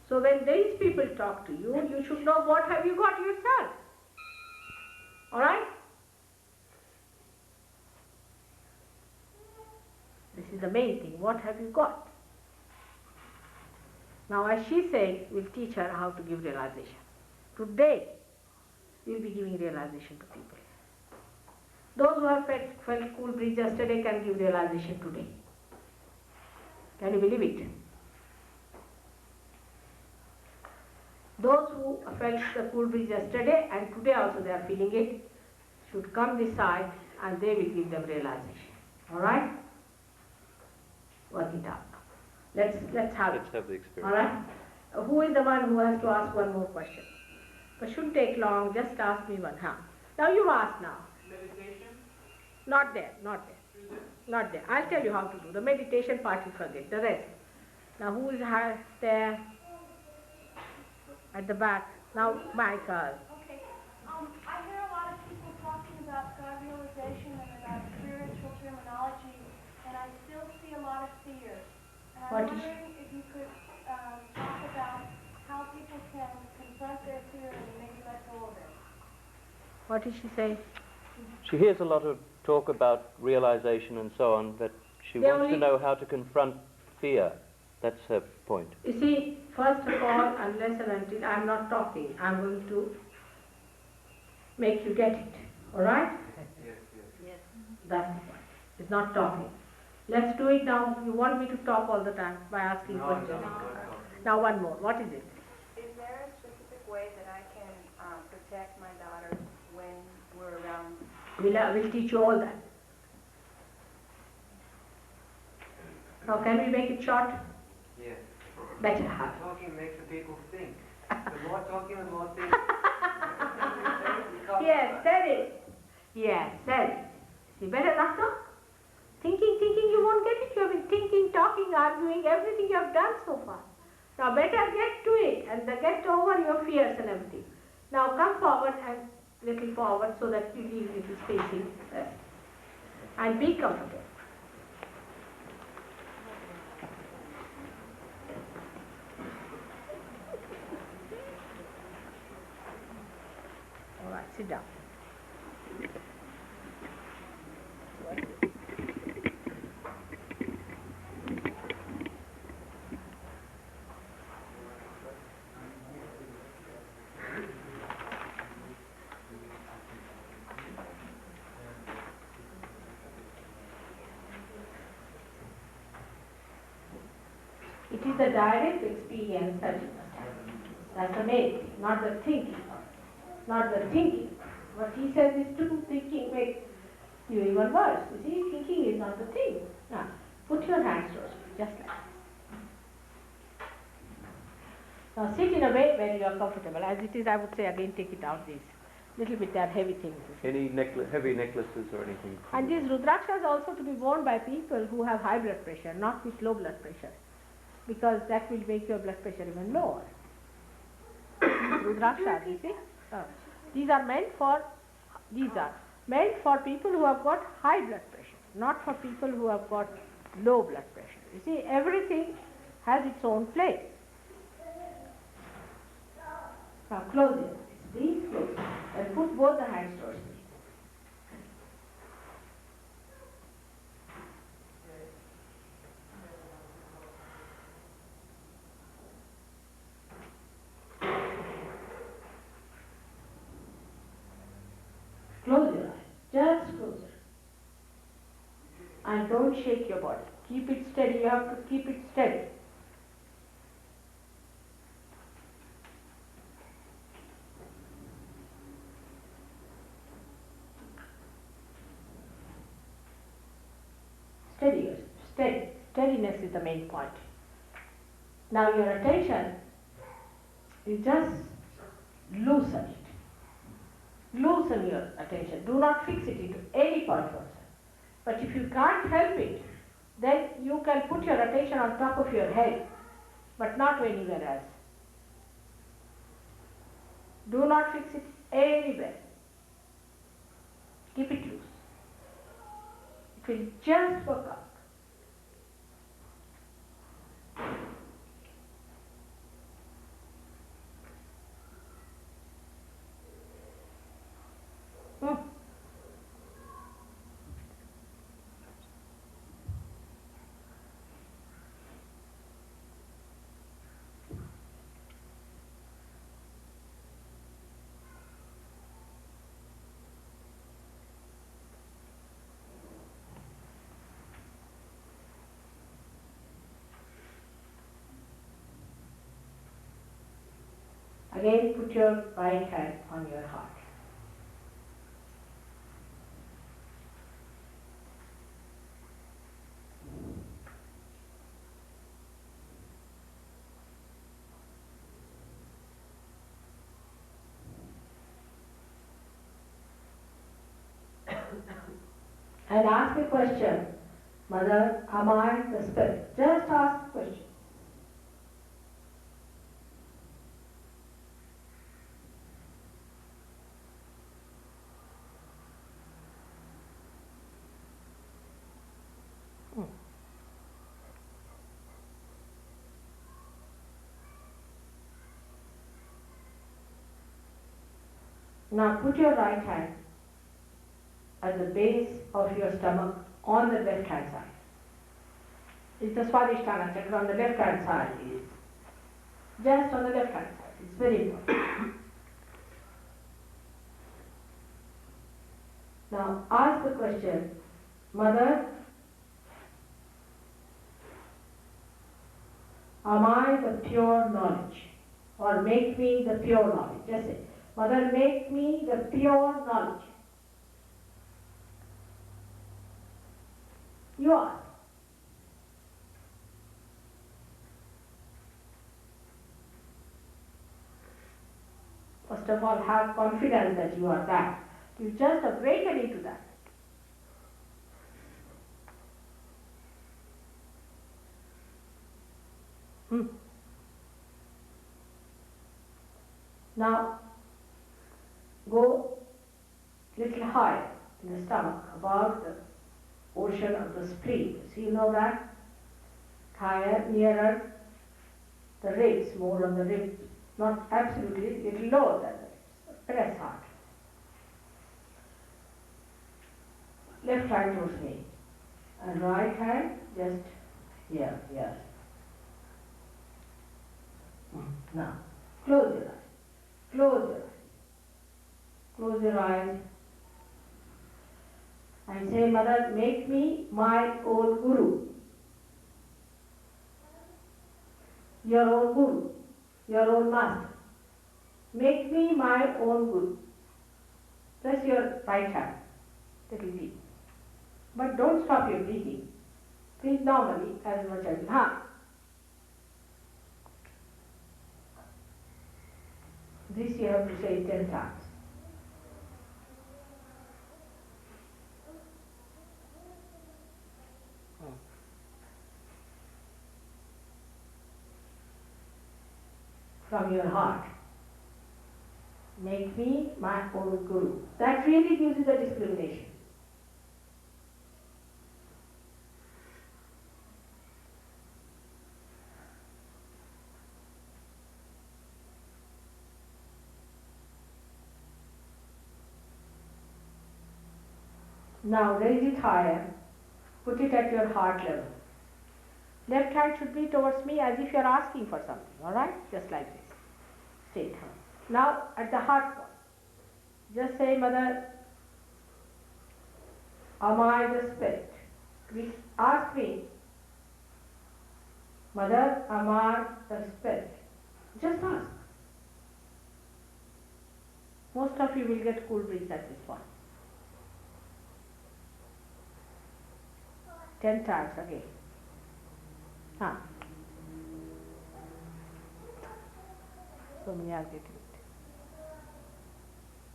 So when these people talk to you, you should know what have you got yourself. Alright? This is the main thing. What have you got? Now, as she said, we'll teach her how to give realization. Today, we'll be giving realization to people. Those who have felt cool breeze yesterday can give realization today. Can you believe it? Those who felt the cool breeze yesterday and today also they are feeling it should come this side and they will give them realization. Alright? Work it out. Let's have the experience. Alright? Who is the one who has to ask one more question? It shouldn't take long, just ask me one. Now you ask now. Meditation? Not there, not there. Not there. I'll tell you how to do. The meditation part you forget, the rest. Now who is there? At the back. Now Michael. Okay. I hear a lot of people talking about God realization and about spiritual terminology, and I still see a lot of fear. And I'm wondering if you could talk about how people can confront their fear and maybe let go of it. What did she say? She hears a lot of talk about realization and so on, but she wants to know how to confront fear. That's her point. You see, first of all, unless and until I'm not talking, I'm going to make you get it. Alright? Yes. That's the point. It's not talking. Let's do it now. You want me to talk all the time by asking questions? No. Now one more. What is it? Is there a specific way that I can protect my daughters when we're around? We'll teach you all that. Now can we make it short? Yes. Better. Talking makes the people think. The more talking, the more thinking. Yes, said it. Yes, said it. See, better not talk. Thinking, you won't get it. You have been thinking, talking, arguing, everything you have done so far. Now better get to it and get over your fears and everything. Now come forward and little forward so that you leave little spacing and be comfortable. All right, sit down. It is the direct experience that you must have. That's the main thing, not the thinking. Not the thinking. What he says is to do thinking makes you even worse. You see, thinking is not the thing. Now, put your hands close, just like this. Now sit in a way where you are comfortable. As it is, I would say again, take it out these little bit, they are heavy things. Any heavy necklaces or anything? And these rudrakshas also to be worn by people who have high blood pressure, not with low blood pressure, because that will make your blood pressure even lower. Rudraksha, you see. These are meant for people who have got high blood pressure, not for people who have got low blood pressure. You see, everything has its own place. Now close your eyes, please close, and put both the hands towards me. Close your eyes, just close it. And don't shake your body. Keep it steady, you have to keep it steady. Steady yourself, steady. Steadiness is the main point. Now your attention, you just loosen it. Loosen your attention. Do not fix it into any point whatsoever. But if you can't help it, then you can put your attention on top of your head, but not anywhere else. Do not fix it anywhere. Keep it loose. It will just work out. Again, put your right hand on your heart. And ask the question, Mother, am I the spirit? Just ask the question. Now put your right hand at the base of your stomach on the left hand side. It's the Swadhisthana chakra on the left hand side. Is just on the left hand side. It's very important. Now ask the question, Mother, am I the pure knowledge? Or make me the pure knowledge. Just say, Mother, make me the pure knowledge. You are. First of all, have confidence that you are that. You just awaken into that. Now, go little higher in the stomach, above the ocean of the spleen. So you know that? Higher, nearer the ribs, more on the ribs. Not absolutely, little lower than the ribs. Press hard. Left hand towards me. And right hand just here, here. Now, close your eyes. Close your eyes. Close your eyes. And say, Mother, make me my own guru. Your own guru. Your own master. Make me my own guru. Press your right hand. Little deep. But don't stop your breathing. Breathe normally as much as you can. This you have to say 10 times. From your heart. make me my own guru. That really gives you the discrimination. Now raise it higher, put it at your heart level. Left hand should be towards me as if you are asking for something, alright? Just like this. Straight hand. Now at the heart point, just say, Mother, am I the spirit? Ask me, Mother, am I the spirit? Just ask. Most of you will get cool breeze at this point. 10 times again. So many are getting it.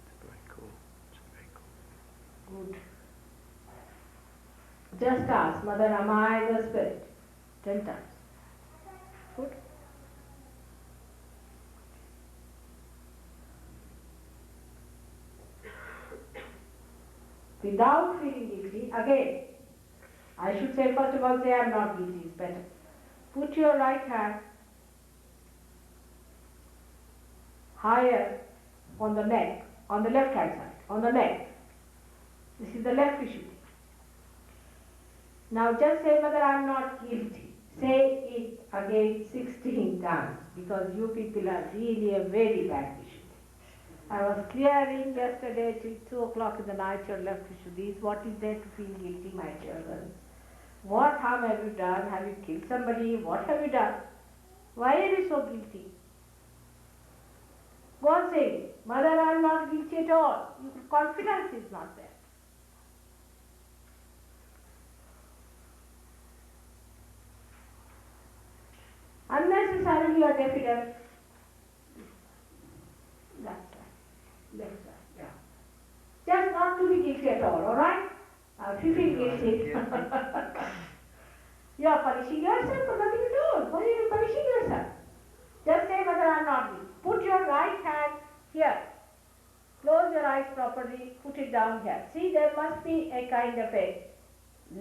It's very cool. It's very cool. Good. Just ask, Mother, am I the spirit? 10 times. Good. Without feeling guilty, again, I should say first of all, say I am not guilty, is better. Put your right hand higher on the neck, on the left hand side, on the neck. This is the left issue. Now just say, Mother, I am not guilty. Say it again 16 times because you people are really a very bad issue. I was clearing yesterday till 2 o'clock in the night your left issue. What is there to feel guilty, my children? What harm have you done? Have you killed somebody? What have you done? Why are you so guilty? Go on saying, Mother, I am not guilty at all. Your confidence is not there. Unnecessarily you are definite. That's right. Left side, yeah. Just not to be guilty at all, alright? Now if you feel guilty, you are punishing yourself for nothing at all. Why are you punishing yourself? Just say, Mother, I am not guilty. Put your right hand here. Close your eyes properly, put it down here. See, there must be a kind of a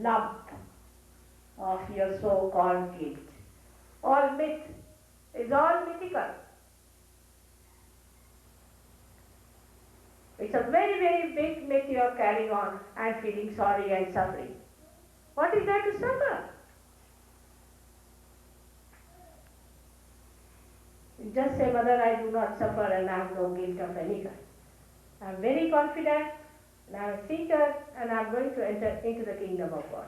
lump of your so-called guilt. All myth. It's all mythical. It's a very, very big myth you are carrying on and feeling sorry and suffering. What is there to suffer? You just say, Mother, I do not suffer and I have no guilt of any kind. I am very confident and I am a seeker and I am going to enter into the kingdom of God.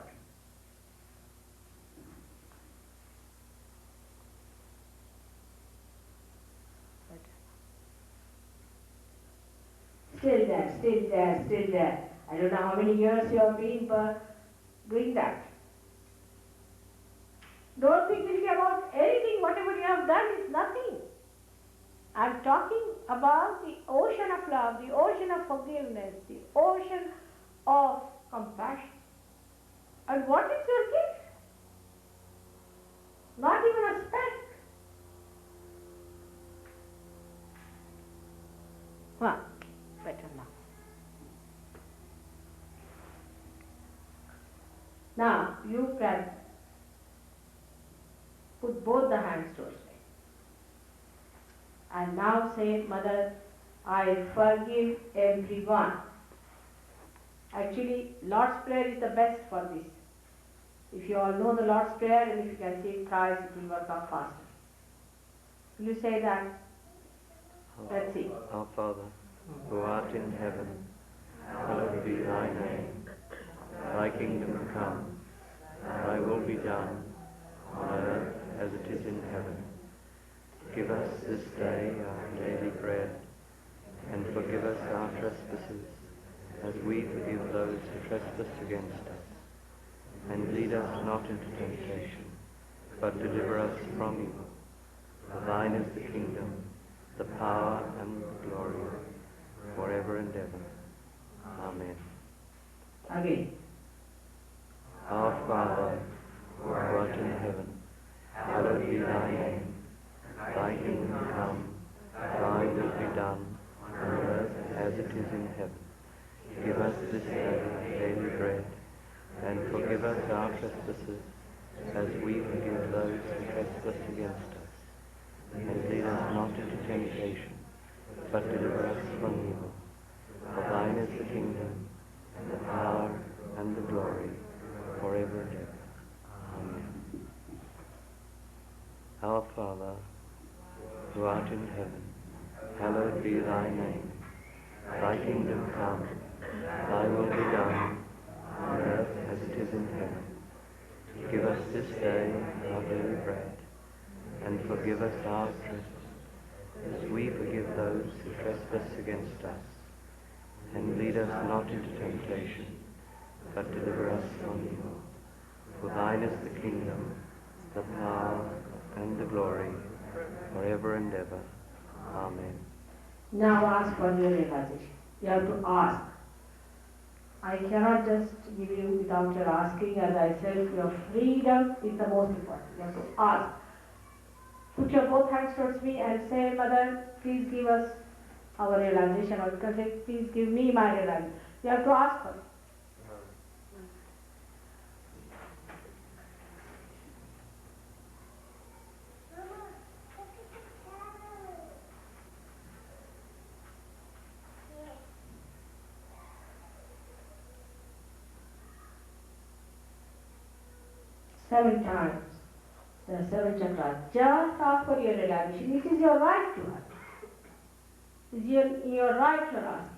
Still there, still there, still there. I don't know how many years you have been doing that. Don't be guilty about anything. Whatever you have done is nothing. I'm talking about the ocean of love, the ocean of forgiveness, the ocean of compassion. And what is your gift? Not even a speck. Well, better now. Now, you can put both the hands towards me. And now say, Mother, I forgive everyone. Actually, Lord's Prayer is the best for this. If you all know the Lord's Prayer and if you can say it thrice, it will work out faster. Will you say that? Let's see. Our Father, who art in heaven, hallowed be thy name. Thy kingdom come, thy will be done, on earth as it is in heaven. Give us this day our daily bread, and forgive us our trespasses, as we forgive those who trespass against us. And lead us not into temptation, but deliver us from evil. For thine is the kingdom, the power, and the glory, forever and ever. Amen. Again. Our Father, who art in heaven, hallowed be thy name. Thy kingdom come, thy will be done, on is in heaven. Give us this day our daily bread, and forgive us our trespasses, as we forgive those who trespass against us. And lead us not into temptation, but deliver us from evil. For thine is the kingdom, and the power, and the glory, forever and ever. Amen. Our Father, who art in heaven, hallowed be thy name. Thy kingdom come, thy will be done, on earth as it is in heaven. Give us this day our daily bread, and forgive us our trespasses, as we forgive those who trespass against us. And lead us not into temptation, but deliver us from evil. For thine is the kingdom, the power, and the glory, forever and ever. Amen. Now ask for your realization. You have to ask. I cannot just give you without your asking. As I said, your freedom is the most important. You have to ask. Put your both hands towards me and say, Mother, please give us our realization. Or you can say, please give me my realization. You have to ask for it. Seven times. There are 7 chakras. Just ask for your realization. It is your right to ask. It is your right to ask.